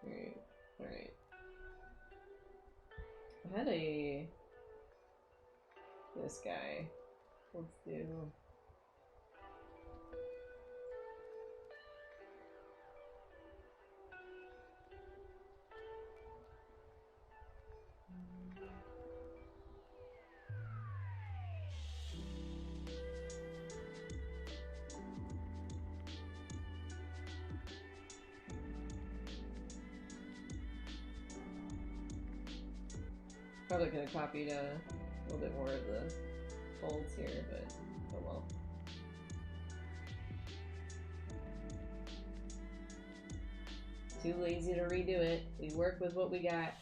Alright, alright. I had this guy. Let's do... Probably could have copied a little bit more of the folds here, but oh well. Too lazy to redo it. We work with what we got.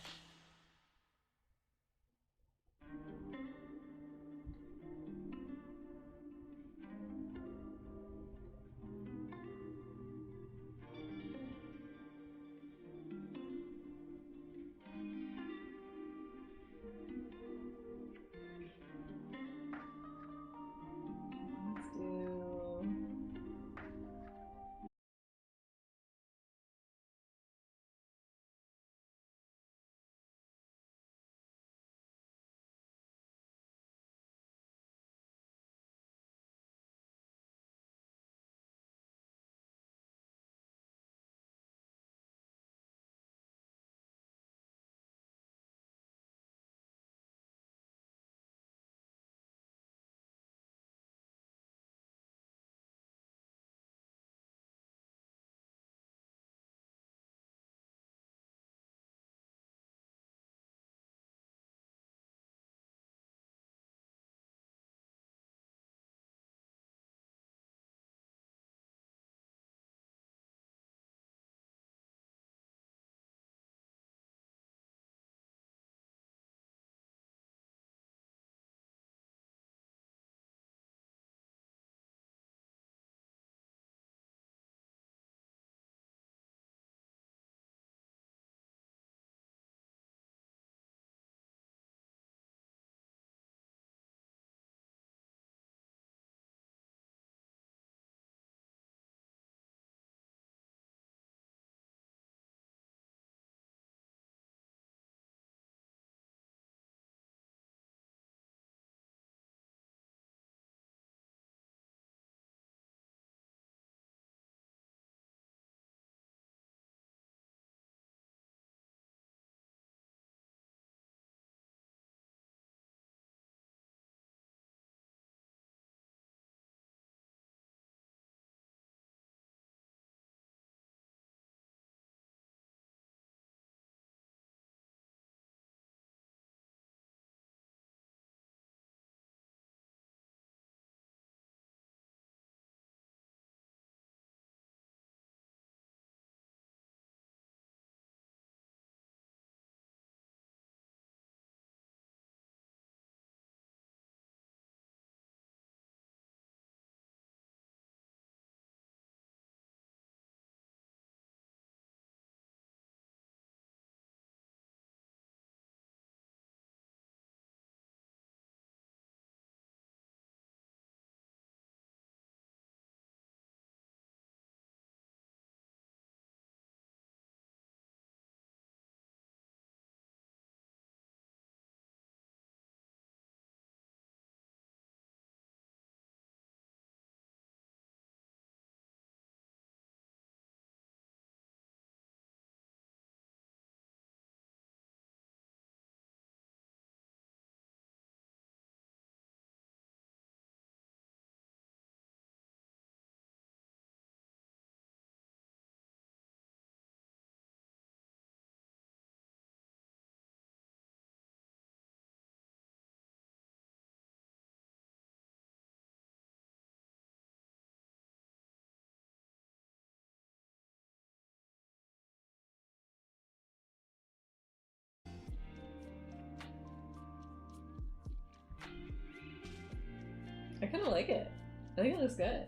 kind of like it. I think it looks good.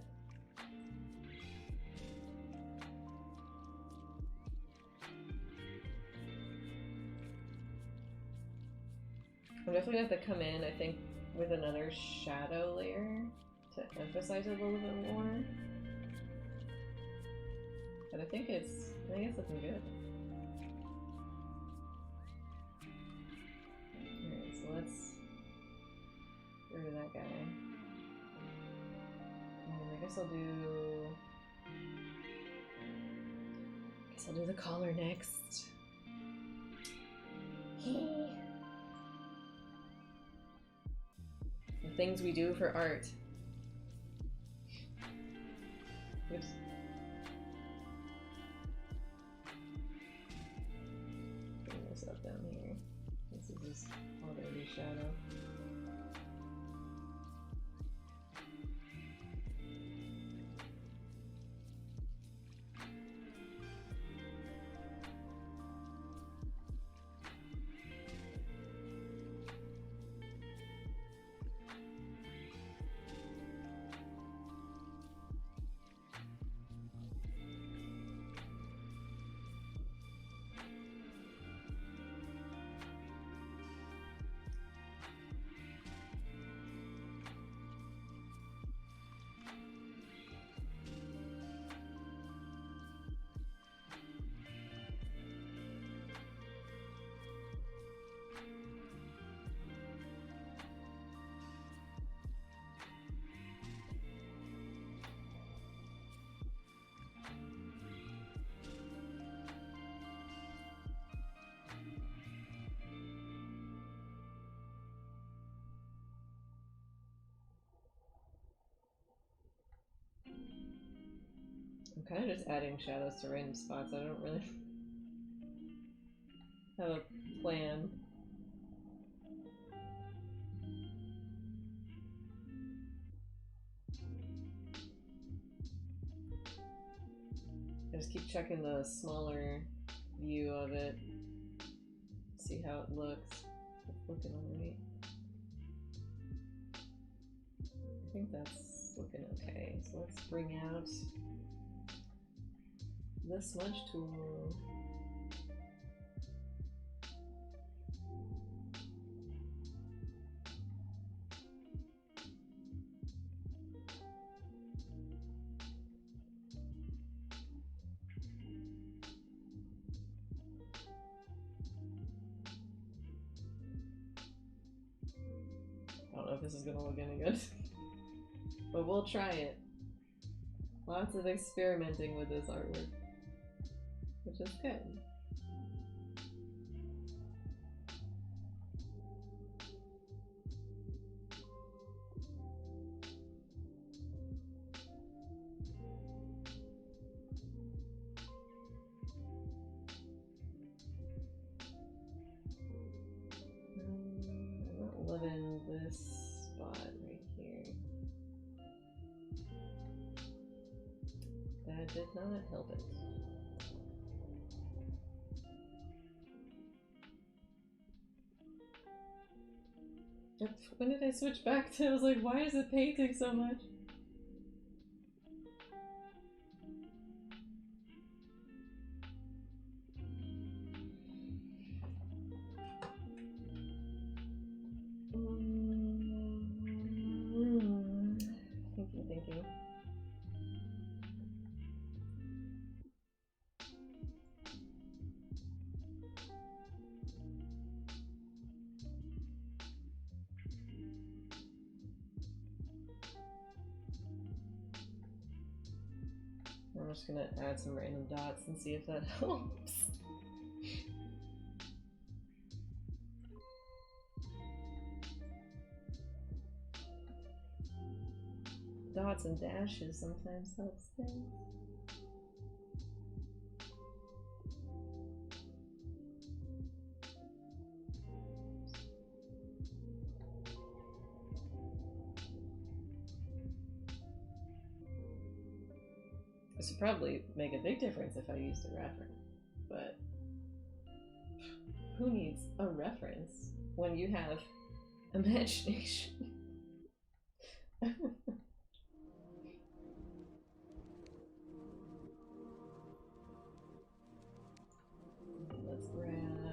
I'm definitely gonna have to come in, I think, with another shadow layer to emphasize it a little bit more. But I think it's looking good. Alright, so let's get rid of that guy. And I guess I'll do the collar next. The things we do for art. Oops. Bring this up down here. This is his already shadow. I'm kind of just adding shadows to random spots. I don't really have a plan. I just keep checking the smaller view of it. See how it looks. It's looking alright. I think that's looking okay. So let's bring out the smudge tool. I don't know if this is gonna look any good, but we'll try it. Lots of experimenting with this artwork, which is good. I'm not loving this spot right here. That did not help it. When did I switch back to? I was like, why is it painting so much? Thinking. I'm just gonna add some random dots and see if that helps. Dots and dashes sometimes helps things. This would probably make a big difference if I used a reference, but who needs a reference when you have imagination? Let's grab that.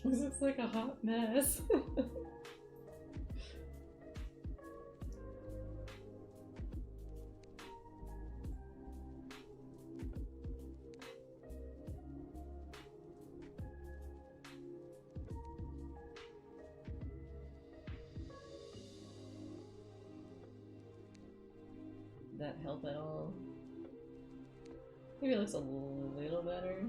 This looks like a hot mess. Did that help at all? Maybe it looks a little better.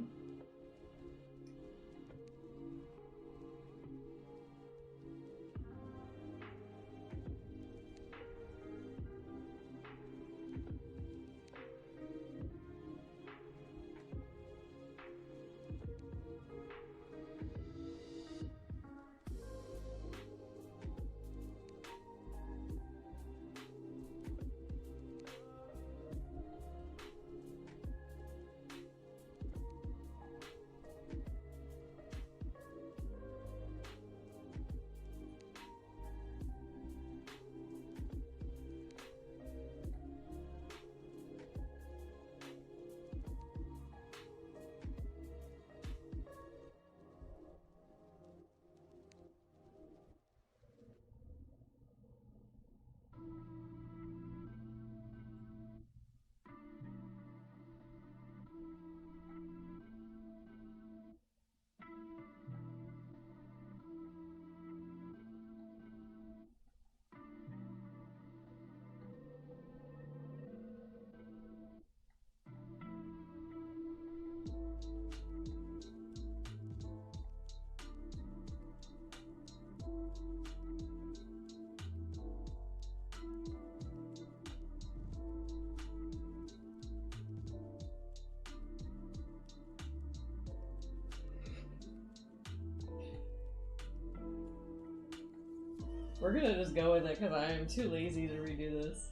We're gonna just go with it because I am too lazy to redo this.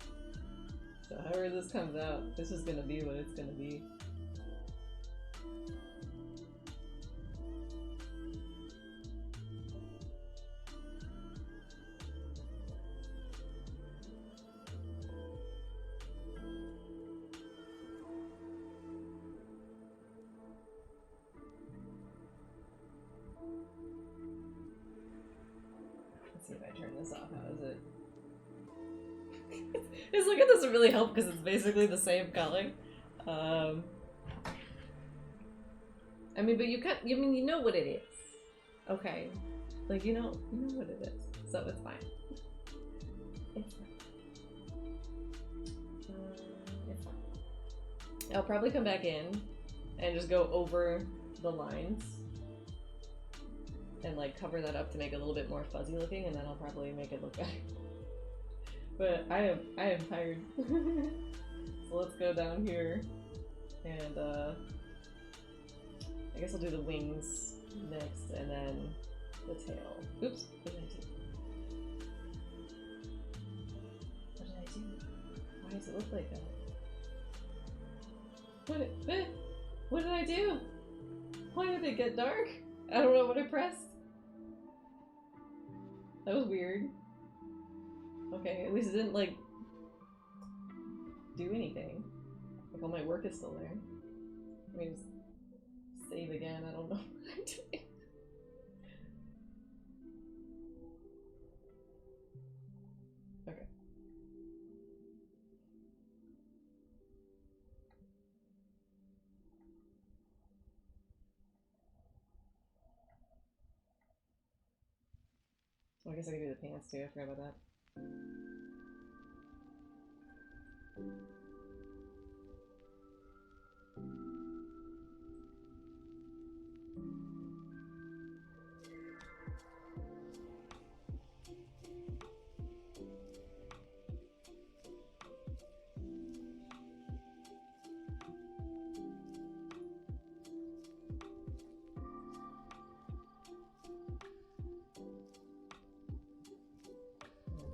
So however this comes out, this is gonna be what it's gonna be. Let's see if I turn this off. How is it? It's like it doesn't really help because it's basically the same color. I mean, but you mean you know what it is, okay? Like you know what it is, so it's fine. It's fine. It's fine. I'll probably come back in and just go over the lines and like cover that up to make it a little bit more fuzzy looking, and then I'll probably make it look better. But I am tired. So let's go down here and I guess I'll do the wings next and then the tail. Oops, what did I do? What did I do? Why does it look like that? What did I do? Why did it get dark? I don't know what I pressed. That was weird. Okay, at least it didn't like do anything. Like all my work is still there. Let me just save again. I don't know what I'm doing. Okay. Well, I guess I can do the pants too. I forgot about that.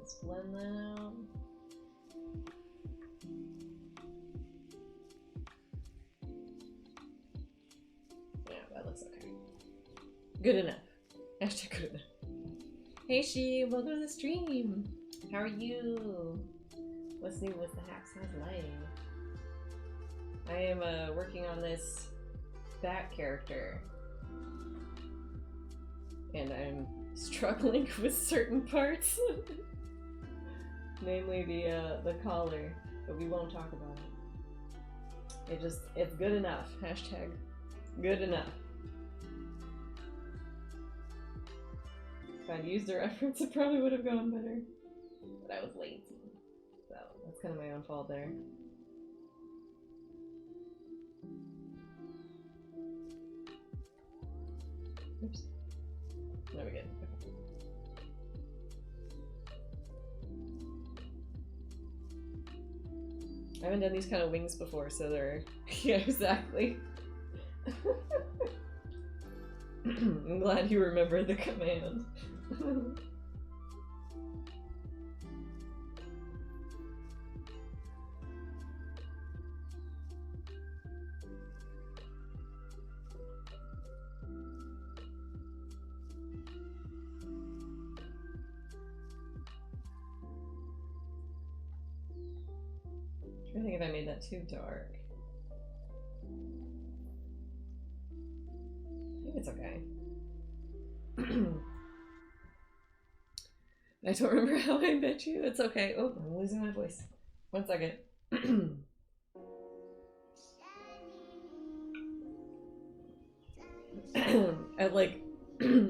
Let's blend that out. Yeah, that looks okay. Good enough. Hashtag good enough. Hey She, welcome to the stream. How are you? What's new with the hacks? How's life? I am working on this Bat character, and I'm struggling with certain parts, namely the collar, but we won't talk about it. It's good enough. Hashtag good enough. If I'd used a reference, it probably would have gone better, but I was lazy, so that's kind of my own fault there. Oops. There we go. Okay. I haven't done these kind of wings before, so they're... yeah, exactly. I'm glad you remember the command. I think if I made that too dark. I think it's okay. I don't remember how I met you. It's okay. Oh, I'm losing my voice. 1 second.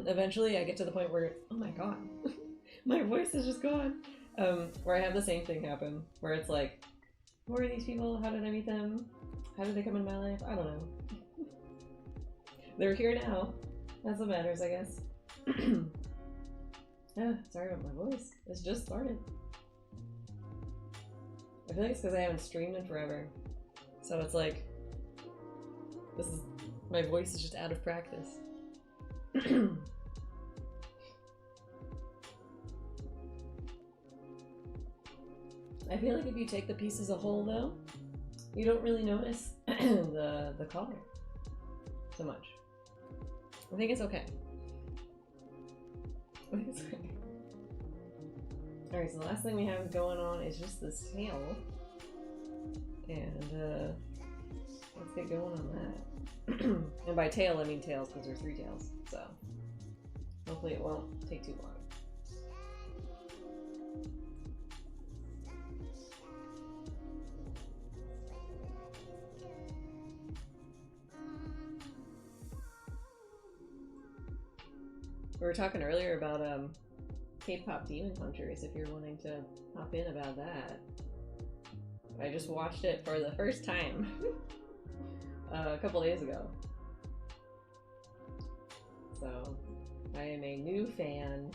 Eventually I get to the point where, oh my god, my voice is just gone. Where I have the same thing happen, where it's like, who are these people? How did I meet them? How did they come in my life? I don't know. They're here now. That's what matters, I guess. Yeah, sorry about my voice. It's just started. I feel like it's because I haven't streamed in forever. So it's like, my voice is just out of practice. I feel like if you take the piece as a whole, though, you don't really notice the color so much. I think it's okay. I think it's okay. Alright, so the last thing we have going on is just this tail. And let's get going on that. And by tail, I mean tails, because there's 3 tails. So hopefully it won't take too long. We were talking earlier about K-pop Demon Hunters, if you're wanting to hop in about that. I just watched it for the first time a couple days ago. So, I am a new fan.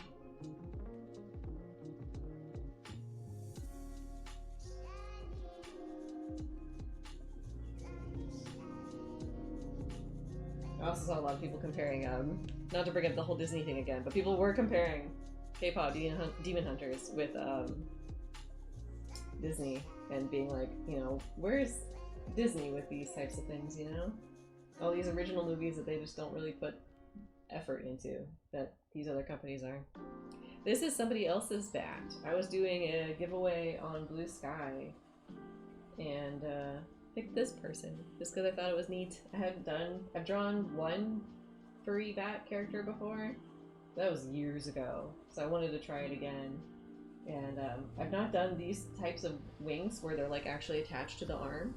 I also saw a lot of people comparing, not to bring up the whole Disney thing again, but people were comparing K-pop Demon Hunters with Disney and being like, you know, where's Disney with these types of things, you know? All these original movies that they just don't really put effort into that these other companies are. This is somebody else's bat. I was doing a giveaway on Blue Sky and picked this person just because I thought it was neat. I've drawn one furry bat character before. That was years ago, so I wanted to try it again. And I've not done these types of wings where they're like actually attached to the arm,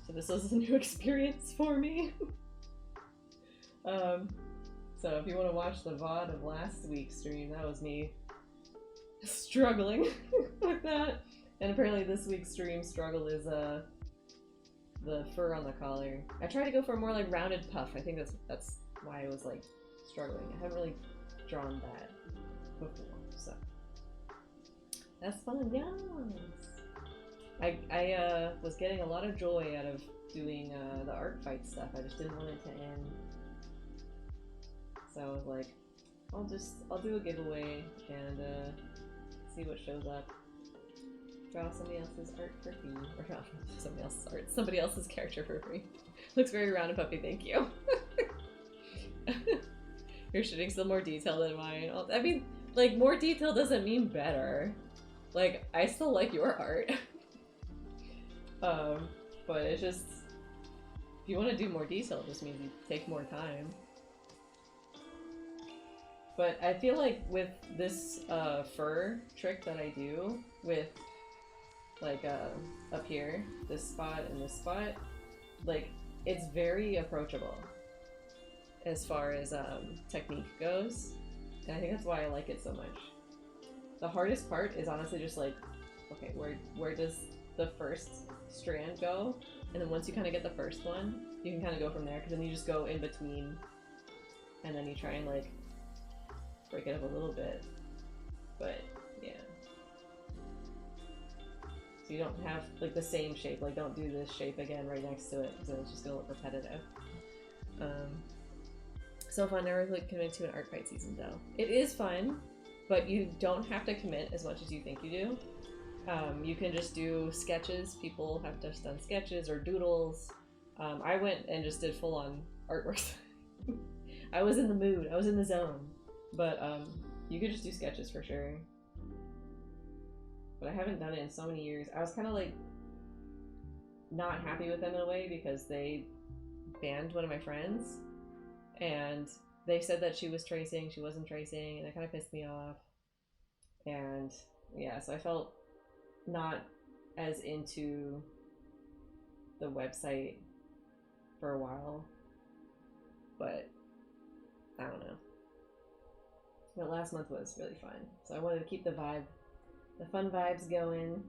so this was a new experience for me. So if you want to watch the VOD of last week's stream, that was me struggling with that. And apparently this week's stream struggle is the fur on the collar. I tried to go for a more like rounded puff. I think that's why I was like struggling. I haven't really drawn that before, so that's fun. Yes. I was getting a lot of joy out of doing the art fight stuff. I just didn't want it to end. So I was like, I'll do a giveaway and See what shows up. Draw somebody else's art for free. Or not somebody else's art. Somebody else's character for free. Looks very round and puppy, thank you. You're shooting still more detail than mine. I mean, like, more detail doesn't mean better. Like, I still like your art. But it's just... If you want to do more detail, it just means you take more time. But I feel like with this fur trick that I do with like up here, this spot and this spot, like it's very approachable as far as technique goes, and I think that's why I like it so much. The hardest part is honestly just like, okay, where does the first strand go? And then once you kind of get the first one, you can kind of go from there, because then you just go in between, and then you try and like break it up a little bit, but yeah. So you don't have like the same shape, like don't do this shape again right next to it, because it's just gonna look repetitive. So fun, never really commit to an art fight season though. It is fun, but you don't have to commit as much as you think you do. You can just do sketches. People have just done sketches or doodles. I went and just did full-on artwork. I was in the mood, I was in the zone. But you could just do sketches for sure. But I haven't done it in so many years. I was kind of like not happy with them in a way because they banned one of my friends, and they said that she was tracing, she wasn't tracing, and that kind of pissed me off. And yeah, so I felt not as into the website for a while, but I don't know. But last month was really fun, so I wanted to keep the fun vibes going.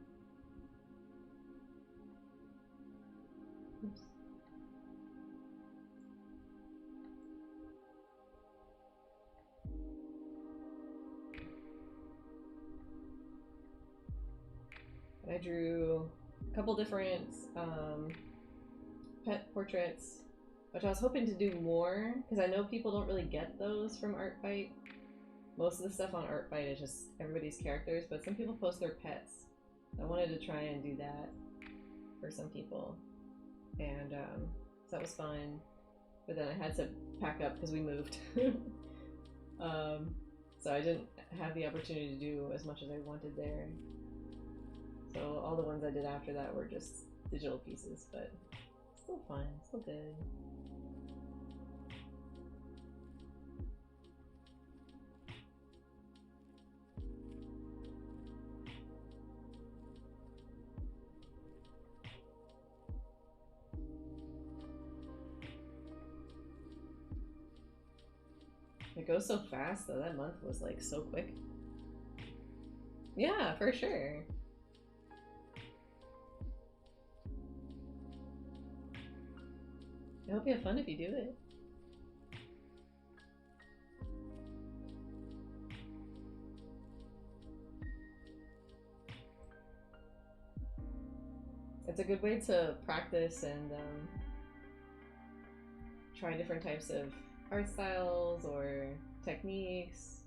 Oops. I drew a couple different pet portraits, which I was hoping to do more, because I know people don't really get those from Artfight. Most of the stuff on Artfight is just everybody's characters, but some people post their pets. I wanted to try and do that for some people, and so that was fun. But then I had to pack up because we moved, so I didn't have the opportunity to do as much as I wanted there. So all the ones I did after that were just digital pieces, but still fun, still good. It goes so fast though, that month was like so quick. Yeah, for sure. I hope you have fun if you do it. It's a good way to practice and try different types of art styles or techniques.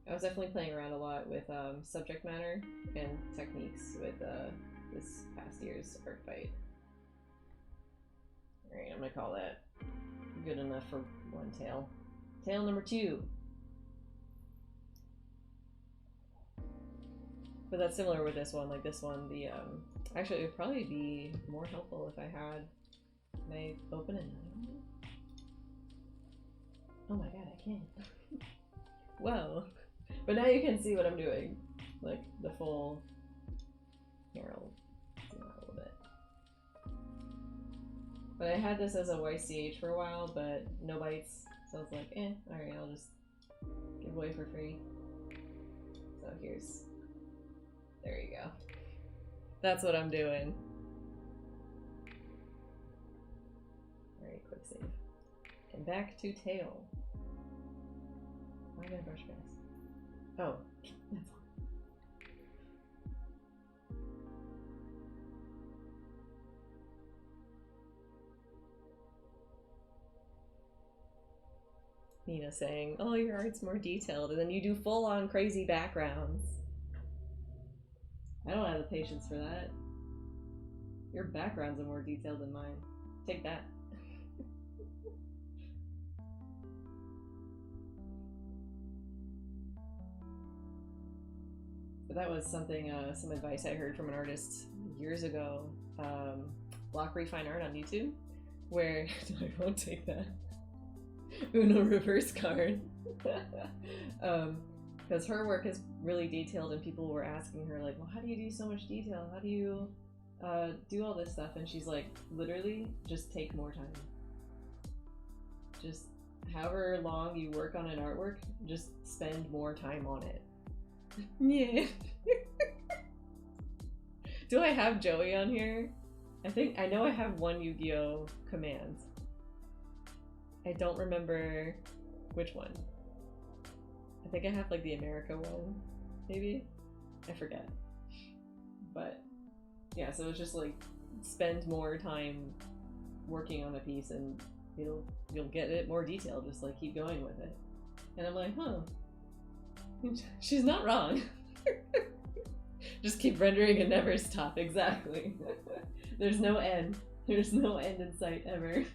I was definitely playing around a lot with subject matter and techniques with this past year's Artfight. Alright, I'm gonna call that good enough for one tail. Tail number 2. But that's similar with this one. Like this one, the actually it would probably be more helpful if I had. Can I open another one? Oh my god, I can. Whoa. But now you can see what I'm doing. Like the full. Here, I'll zoom out a little bit. But I had this as a YCH for a while, but no bites. So I was like, alright, I'll just give away for free. So here's. There you go. That's what I'm doing. Alright, quick save. And back to tail. Why did I brush past? Oh, that's all. Nina saying, oh, your art's more detailed, and then you do full-on crazy backgrounds. I don't have the patience for that. Your backgrounds are more detailed than mine. Take that. But that was something, some advice I heard from an artist years ago. Block Refine Art on YouTube, where I won't take that. Uno reverse card. Because her work is really detailed, and people were asking her like, well, how do you do so much detail? How do you do all this stuff? And she's like, literally, just take more time. Just however long you work on an artwork, just spend more time on it. Yeah. Do I have Joey on here? I know I have one Yu-Gi-Oh command. I don't remember which one. I think I have like the America one, maybe? I forget. But yeah, so it's just like spend more time working on a piece and you'll get it more detailed, just like keep going with it. And I'm like, huh. She's not wrong. Just keep rendering and never stop, exactly. There's no end. There's no end in sight ever.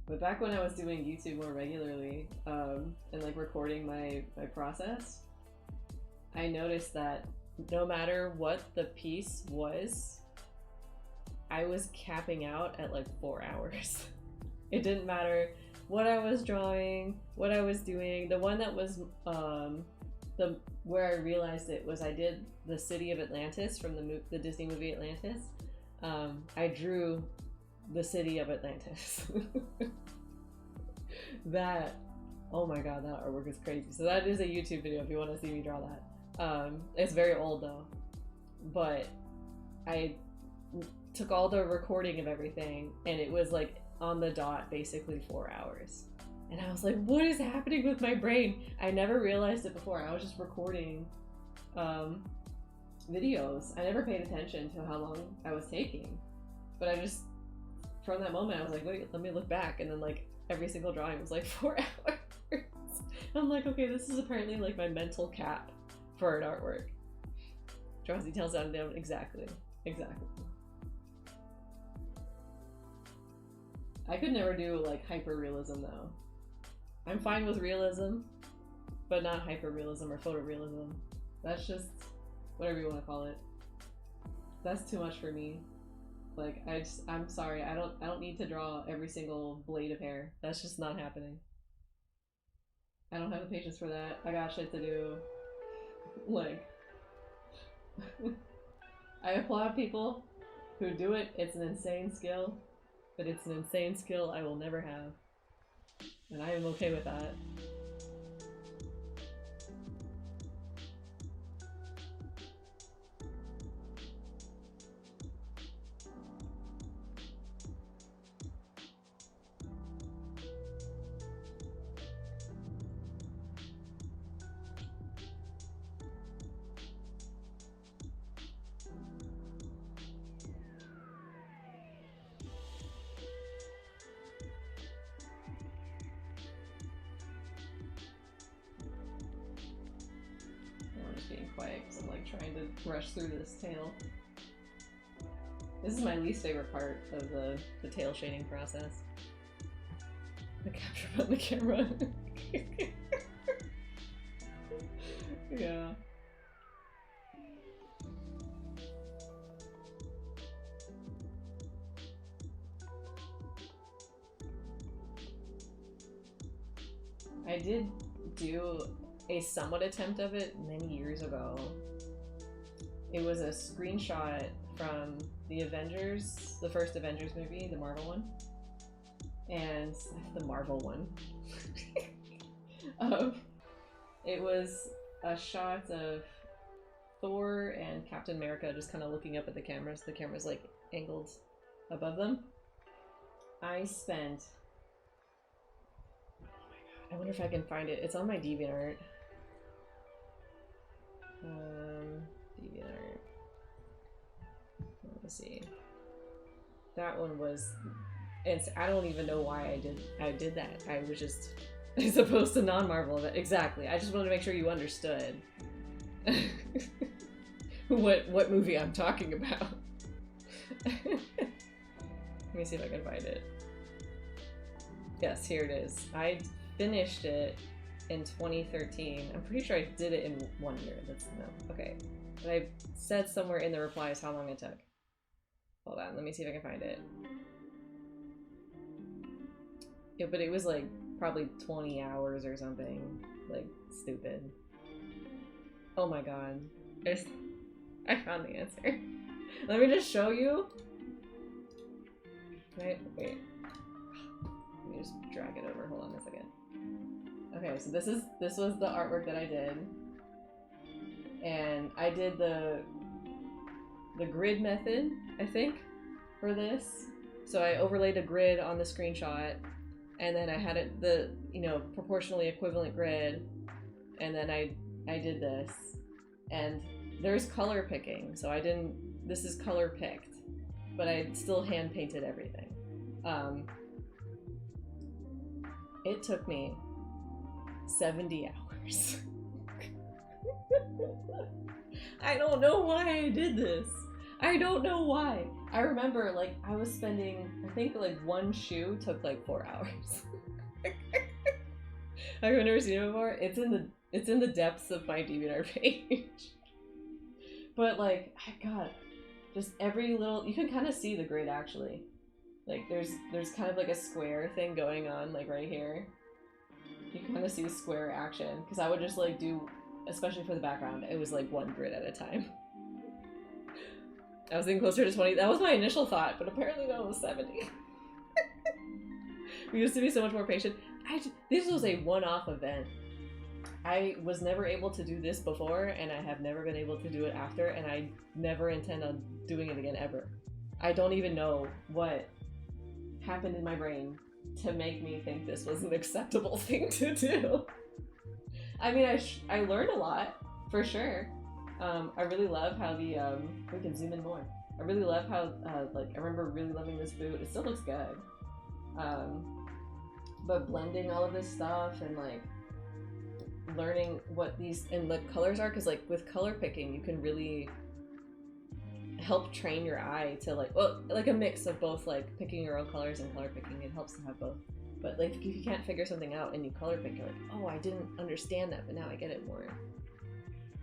But back when I was doing YouTube more regularly, and like recording my process, I noticed that no matter what the piece was, I was capping out at like 4 hours. It didn't matter what I was drawing, what I was doing. The one that was where I realized it was I did the city of Atlantis from the Disney movie Atlantis. I drew the city of Atlantis. That, oh my god, that artwork is crazy. So that is a YouTube video if you want to see me draw that. It's very old though, but I took all the recording of everything and it was like on the dot basically 4 hours. And I was like, what is happening with my brain? I never realized it before. I was just recording videos. I never paid attention to how long I was taking. But I just, from that moment, I was like, wait, let me look back. And then like every single drawing was like 4 hours. I'm like, okay, this is apparently like my mental cap for an artwork. Draws details down and down. Exactly. Exactly. I could never do like hyper-realism though. I'm fine with realism, but not hyper-realism or photorealism. That's just whatever you want to call it. That's too much for me. Like I'm sorry, I don't need to draw every single blade of hair. That's just not happening. I don't have the patience for that. I got shit to do. Like I applaud people who do it. It's an insane skill, but it's an insane skill I will never have. And I am okay with that. Rush through this tail. This is my least favorite part of the tail shading process. The capture on the camera. Yeah. I did do a somewhat attempt of it many years ago. It was a screenshot from the Avengers, the first Avengers movie, the Marvel one. And the Marvel one. It was a shot of Thor and Captain America just kind of looking up at the cameras. The camera's like angled above them. I spent, I wonder if I can find it. It's on my DeviantArt. DeviantArt. Let me see. That one was, it's, I don't even know why I did that. I was just, as opposed to non-Marvel, but exactly. I just wanted to make sure you understood What movie I'm talking about. Let me see if I can find it. Yes, here it is. I finished it in 2013. I'm pretty sure I did it in 1 year. That's no. Okay. But I said somewhere in the replies how long it took. Hold on, let me see if I can find it. Yeah, but it was like probably 20 hours or something. Like, stupid. Oh my god. I found the answer. Let me just show you. Wait. Let me just drag it over. Hold on a second. Okay, so this was the artwork that I did. And I did the grid method, I think, for this. So I overlaid a grid on the screenshot, and then I had it proportionally equivalent grid, and then I did this. And there's color picking, so this is color picked, but I still hand painted everything. It took me 70 hours. I don't know why I did this. I don't know why. I remember, like, I was spending, I think, like, one shoe took, like, 4 hours. I've never seen it before. It's in the depths of my DeviantArt page. But, like, God, just every little, you can kind of see the grid, actually. Like, there's kind of, like, a square thing going on, like, right here. You kind of see square action, because I would just, like, do, especially for the background, it was, like, one grid at a time. I was thinking closer to 20. That was my initial thought, but apparently that was 70. We used to be so much more patient. This was a one-off event. I was never able to do this before, and I have never been able to do it after, and I never intend on doing it again ever. I don't even know what happened in my brain to make me think this was an acceptable thing to do. I mean, I learned a lot, for sure. I really love how the, we can zoom in more. I really love how, like, I remember really loving this boot. It still looks good. But blending all of this stuff and, like, learning what these, and the colors are, because, like, with color picking, you can really help train your eye to, like, well, like a mix of both, like, picking your own colors and color picking. It helps to have both. But, like, if you can't figure something out and you color pick, you're like, oh, I didn't understand that, but now I get it more.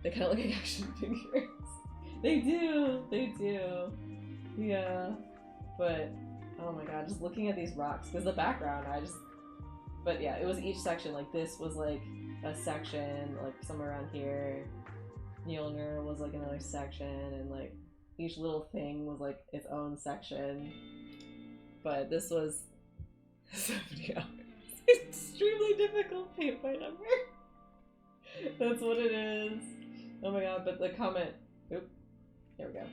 They kind of look like action figures. They do. Yeah. But, oh my god, just looking at these rocks, because the background, but yeah, it was each section. Like, this was like a section, like somewhere around here. Mjolnir was like another section, and like each little thing was like its own section. But this was 70 hours. Extremely difficult paint by number. That's what it is. Oh my god, but the comment, oop, there we go.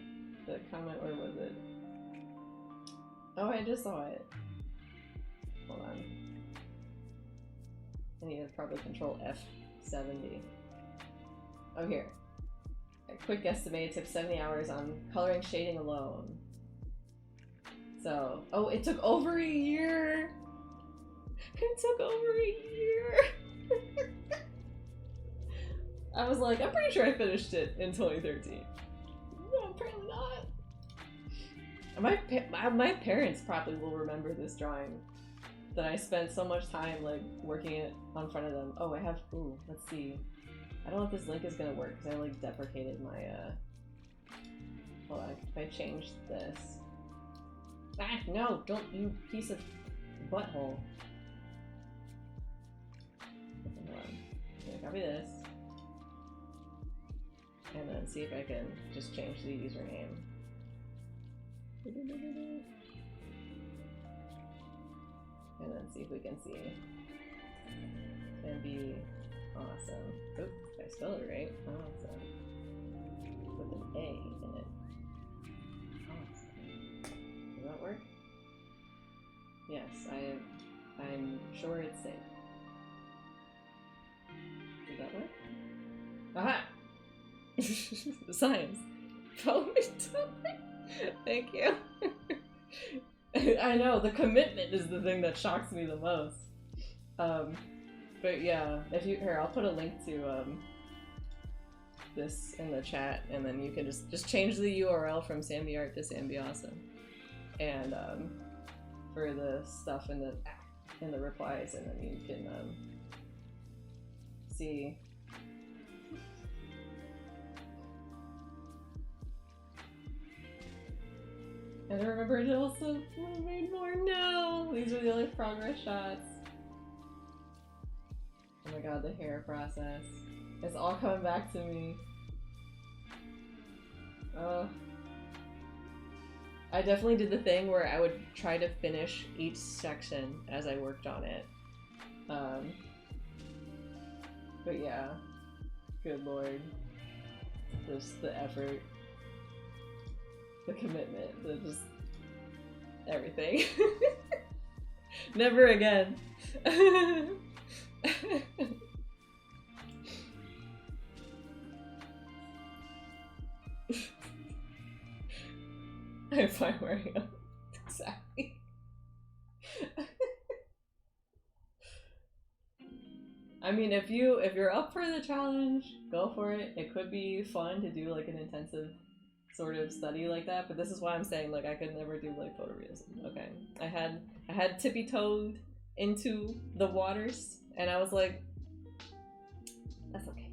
The comment, where was it? Oh, I just saw it. Hold on. I need to probably control F70. Oh, here. A quick estimate took 70 hours on coloring shading alone. So, oh, it took over a year! It took over a year! I was like, I'm pretty sure I finished it in 2013. No, apparently not. My parents probably will remember this drawing. That I spent so much time, like, working it on front of them. Oh, I have, ooh, let's see. I don't know if this link is gonna work, because I, like, deprecated my, hold on, if I change this. Ah, no, don't, you piece of butthole. Hold on. I'm gonna copy this. And then see if I can just change the username. And then see if we can see. Can be awesome. Oop, I spelled it right. Awesome. With an A in it. Awesome. Does that work? Yes, I'm sure it's safe. Does that work? Aha! Science. Follow me. Thank you. I know, the commitment is the thing that shocks me the most. But yeah, if you, here, I'll put a link to, this in the chat, and then you can just change the URL from Sambiart to Sambiawesome. And for the stuff in the replies, and then you can see. And I remember it also made more. No, these are the only progress shots. Oh my god, the hair process. It's all coming back to me. I definitely did the thing where I would try to finish each section as I worked on it. But yeah, good lord. Just the effort, the commitment, just everything. Never again. I'm fine wearing them. Exactly. I mean, if you're up for the challenge, go for it. It could be fun to do like an intensive sort of study like that, but this is why I'm saying like I could never do like photorealism. Okay, I had tippy-toed into the waters, and I was like, that's okay,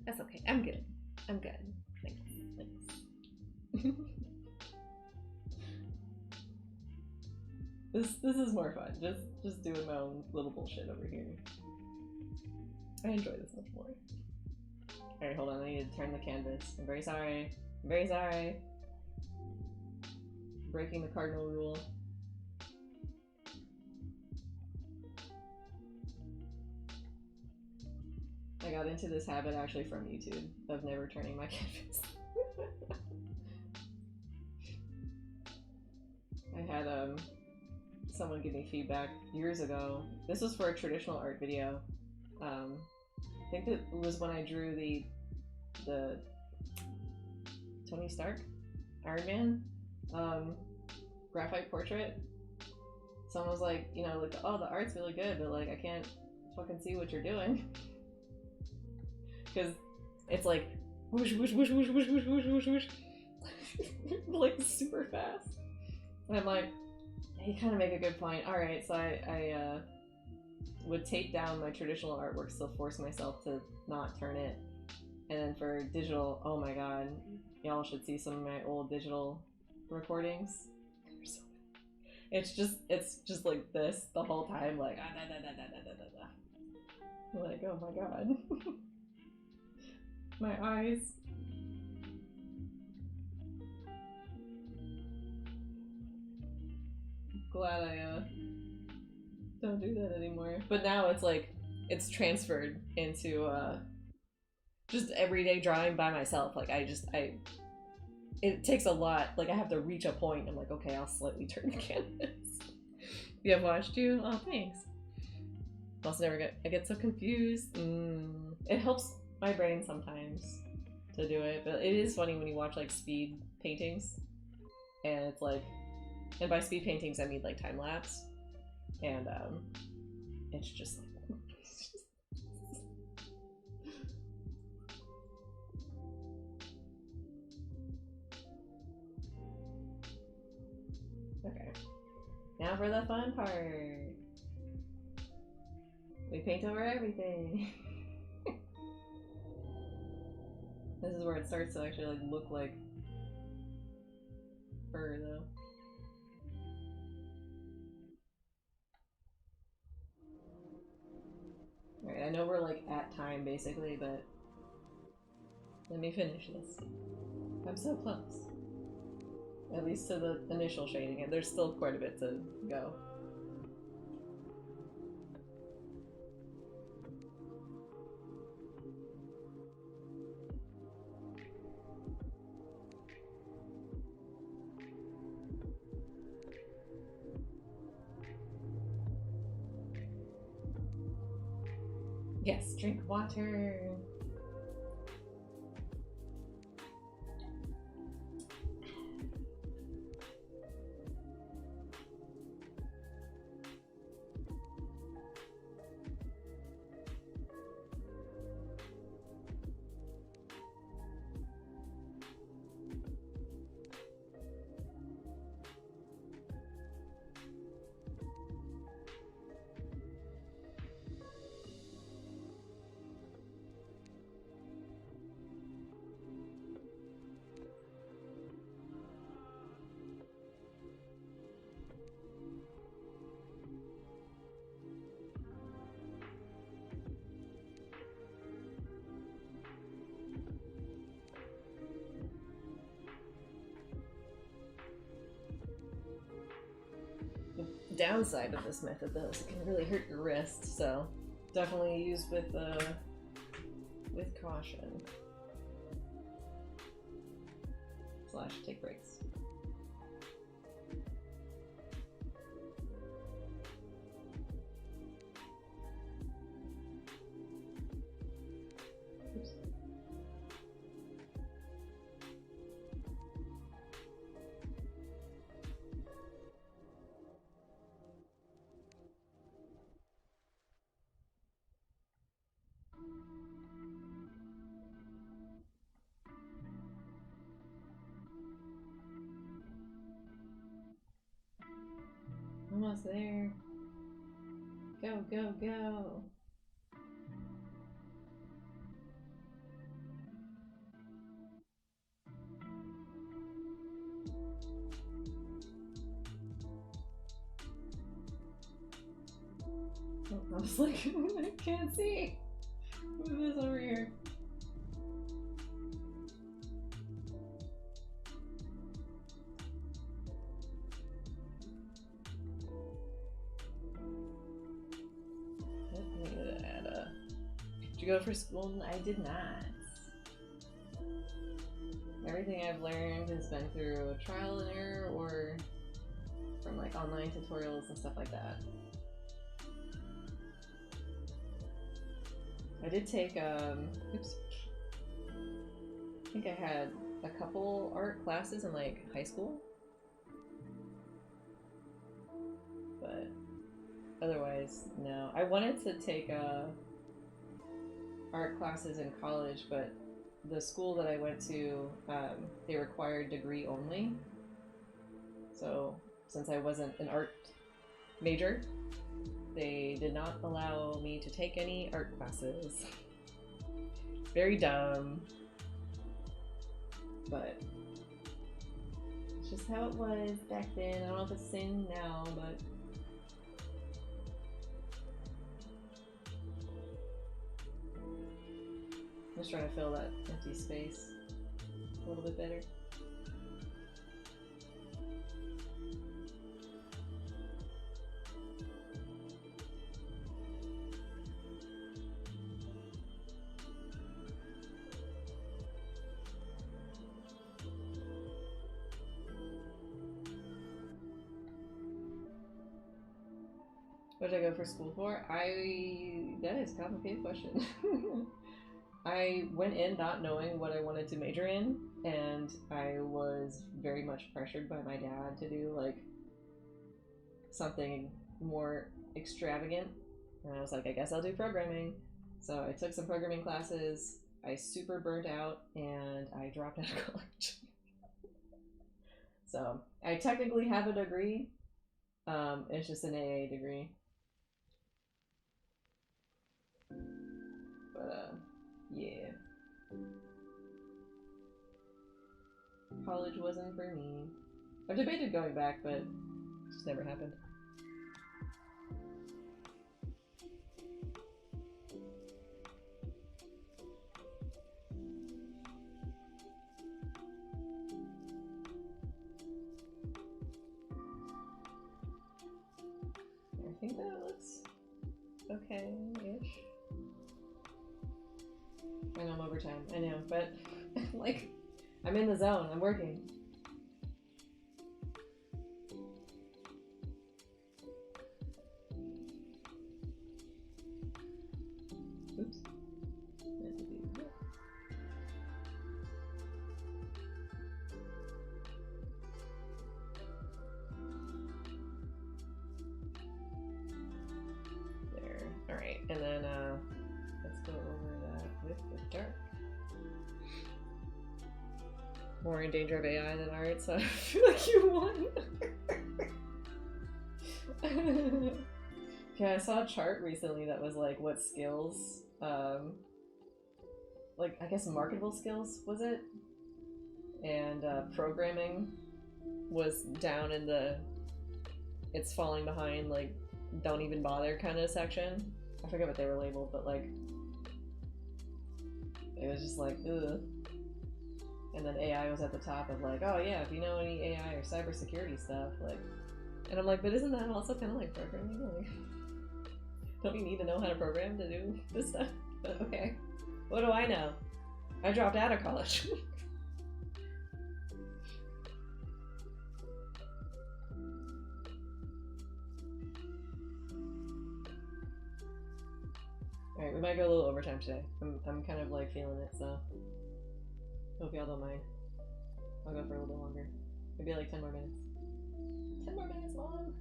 that's okay. I'm good. I'm good. Thanks. This is more fun. Just doing my own little bullshit over here. I enjoy this much more. Alright, hold on, I need to turn the canvas. I'm very sorry. I'm very sorry. Breaking the cardinal rule. I got into this habit actually from YouTube of never turning my canvas. I had someone give me feedback years ago. This was for a traditional art video. I think it was when I drew the Tony Stark Iron Man graphite portrait. Someone was like, you know, like, oh, the art's really good, but like I can't fucking see what you're doing. Because it's like whoosh whoosh whoosh whoosh whoosh whoosh whoosh whoosh whoosh like super fast. And I'm like, you kind of make a good point. Alright, so I would take down my traditional artworks to force myself to not turn it. And then for digital, oh my god, y'all should see some of my old digital recordings. It's just like this the whole time, like like, oh my god. My eyes. Glad I don't do that anymore. But now it's like it's transferred into just everyday drawing by myself. Like it takes a lot. Like I have to reach a point. I'm like, okay, I'll slightly turn the canvas. You have watched you? Oh, thanks. Also I get so confused. It helps my brain sometimes to do it, but it is funny when you watch like speed paintings, and it's like, and by speed paintings I mean like time lapse, and it's just like okay. Now for the fun part. We paint over everything. This is where it starts to actually like look like fur though. Alright, I know we're like at time basically, but let me finish this. I'm so close. At least to the initial shading, and there's still quite a bit to go. Yes, drink water. downside of this method, though, is it can really hurt your wrist, so definitely use with caution. / take breaks. Oops. Almost there. Go, go, go. Oh, I was like, I can't see. Move this over here. Did you go for school? I did not. Everything I've learned has been through trial and error or from like online tutorials and stuff like that. I did take, oops. I think I had a couple art classes in like high school. But otherwise, no. I wanted to take art classes in college, but the school that I went to, they required degree only. So since I wasn't an art major, they did not allow me to take any art classes. Very dumb. But it's just how it was back then. I don't know if it's the same now, but I'm just trying to fill that empty space a little bit better. What did I go for school for? That is a complicated question. I went in not knowing what I wanted to major in, and I was very much pressured by my dad to do like something more extravagant. And I was like, I guess I'll do programming. So I took some programming classes, I super burnt out, and I dropped out of college. So I technically have a degree, it's just an AA degree. But yeah. College wasn't for me. I've debated going back, but it just never happened. I think that looks okay-ish. I know I'm over time, I know, but like, I'm in the zone, I'm working. Oops. Meant to do that. There. Alright, and then let's go over that with the dark. More in danger of AI than art, so I feel like you won. Yeah, I saw a chart recently that was like what skills, like I guess marketable skills was it? And programming was down in the it's falling behind, like don't even bother kind of section. I forget what they were labeled, but like it was just like ugh. And then AI was at the top of like, oh yeah, if you know any AI or cybersecurity stuff, like And I'm like, but isn't that also kind of like programming? Like, don't you need to know how to program to do this stuff? But okay. What do I know? I dropped out of college. Alright, we might go a little overtime today. I'm kind of like feeling it, so hope y'all don't mind. I'll go for a little bit longer. Maybe like 10 more minutes. 10 more minutes, Mom!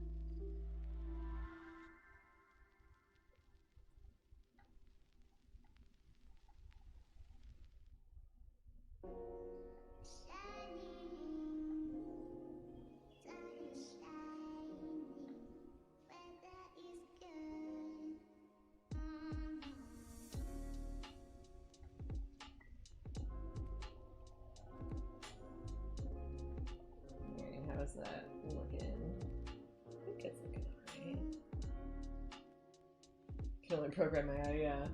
Alright, how's that looking? I think it's looking alright. Can only program my eye, yeah.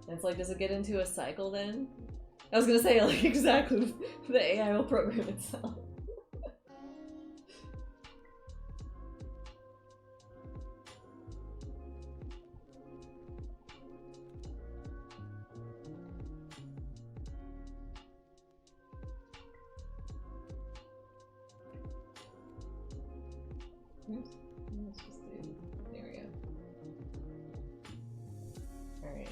And it's like, does it get into a cycle then? I was gonna say, like, exactly, the AI will program itself. Oops. Let's just do, there we go. Alright.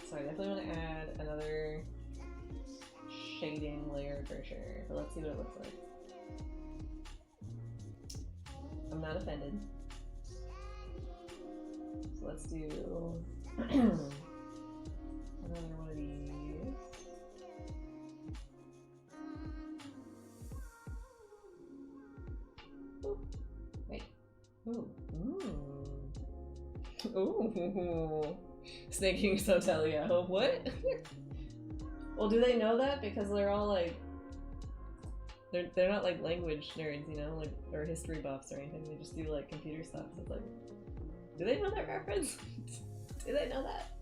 So I definitely want to add another shading layer for sure, but let's see what it looks like. I'm not offended. So let's do another one of these. Ooh. Wait. Ooh. Ooh. Snaking Sotelio. What? Well, do they know that? Because they're all like... They're not like language nerds, you know? Like, or history buffs or anything. They just do like computer stuff. So it's like... Do they know that reference? Do they know that?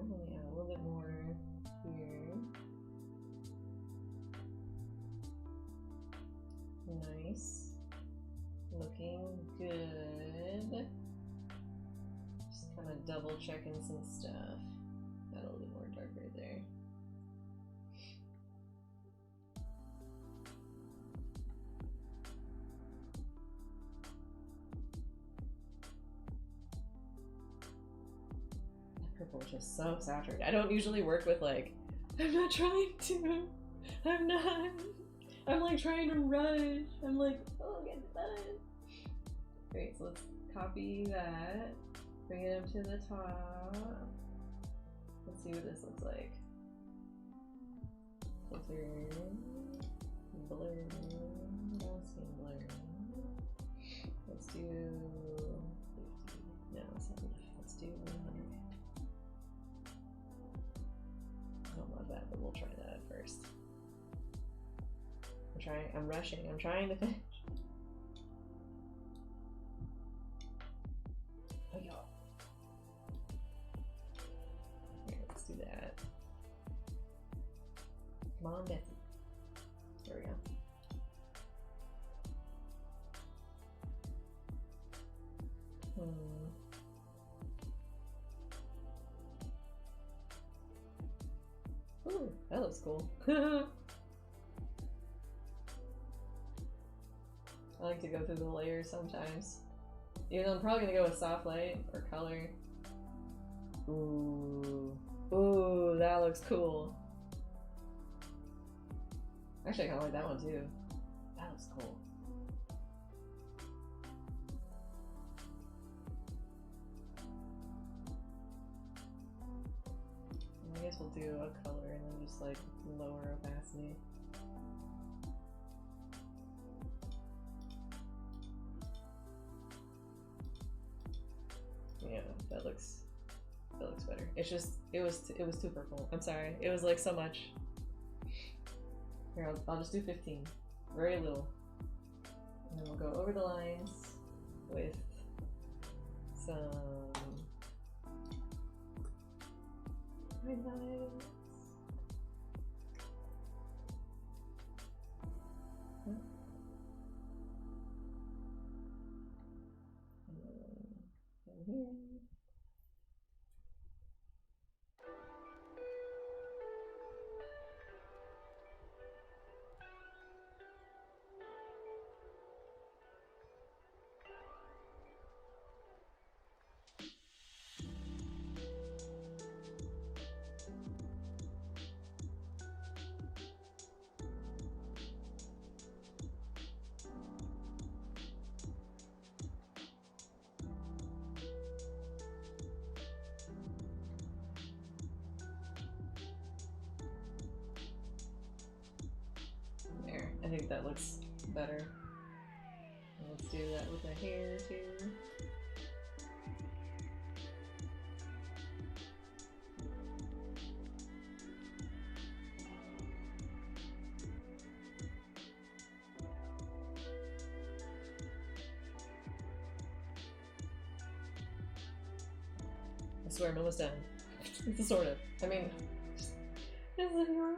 Let me add a little bit more here. Nice. Looking good. Just kind of double checking some stuff. Got a little bit more dark right there. That purple is just so saturated. I don't usually work with like, I'm not trying to. I'm not. I'm like trying to rush. I'm like, oh, get it done. Great, so let's copy that. Bring it up to the top. Let's see what this looks like. Filter, blur, blur. Let's do 50. No, let's not do that. Let's do 100. I don't love that, but we'll try that at first. I'm rushing. I'm trying to finish. Oh, yo. Here, let's do that. Come on, Betsy. There we go. Ooh, that looks cool. I like to go through the layers sometimes. Even though I'm probably gonna go with soft light or color. Ooh. Ooh, that looks cool. Actually, I kinda like that one too. That looks cool. I guess we'll do a color and then just like lower opacity. Yeah, that looks better. It's just it was too purple. I'm sorry. It was like so much. Here, I'll just do 15. Very little. And then we'll go over the lines with some highlights. Here. I think that looks better. Let's do that with the hair too. I swear I'm almost done. It's sort of. I mean, is it wrong?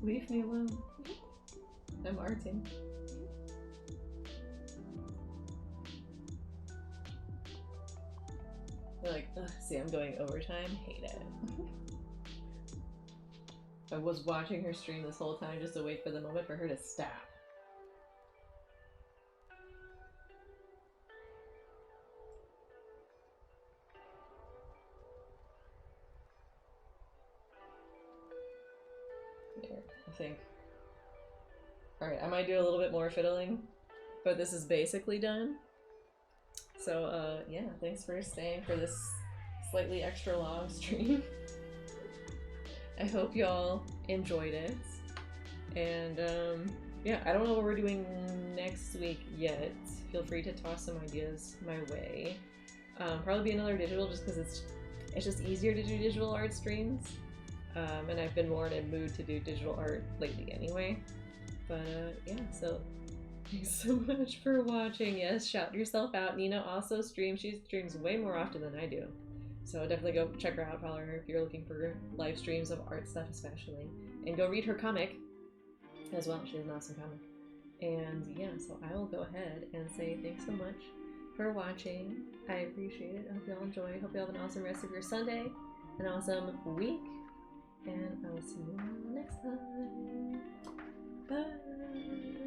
Leave me alone. I'm arting. They're like, ugh, see, I'm going overtime. Hate it. I was watching her stream this whole time just to wait for the moment for her to stop. There, I think. Alright, I might do a little bit more fiddling, but this is basically done. So, yeah, thanks for staying for this slightly extra long stream. I hope y'all enjoyed it. And, yeah, I don't know what we're doing next week yet. Feel free to toss some ideas my way. Probably be another digital just because it's just easier to do digital art streams. And I've been more in a mood to do digital art lately anyway. But yeah, so thanks so much for watching. Yes, shout yourself out. Nina also streams. She streams way more often than I do. So definitely go check her out, follow her if you're looking for live streams of art stuff especially. And go read her comic as well. She has an awesome comic. And yeah, so I will go ahead and say thanks so much for watching. I appreciate it. I hope you all enjoy. Hope you have an awesome rest of your Sunday, an awesome week, and I will see you all next time. Bye!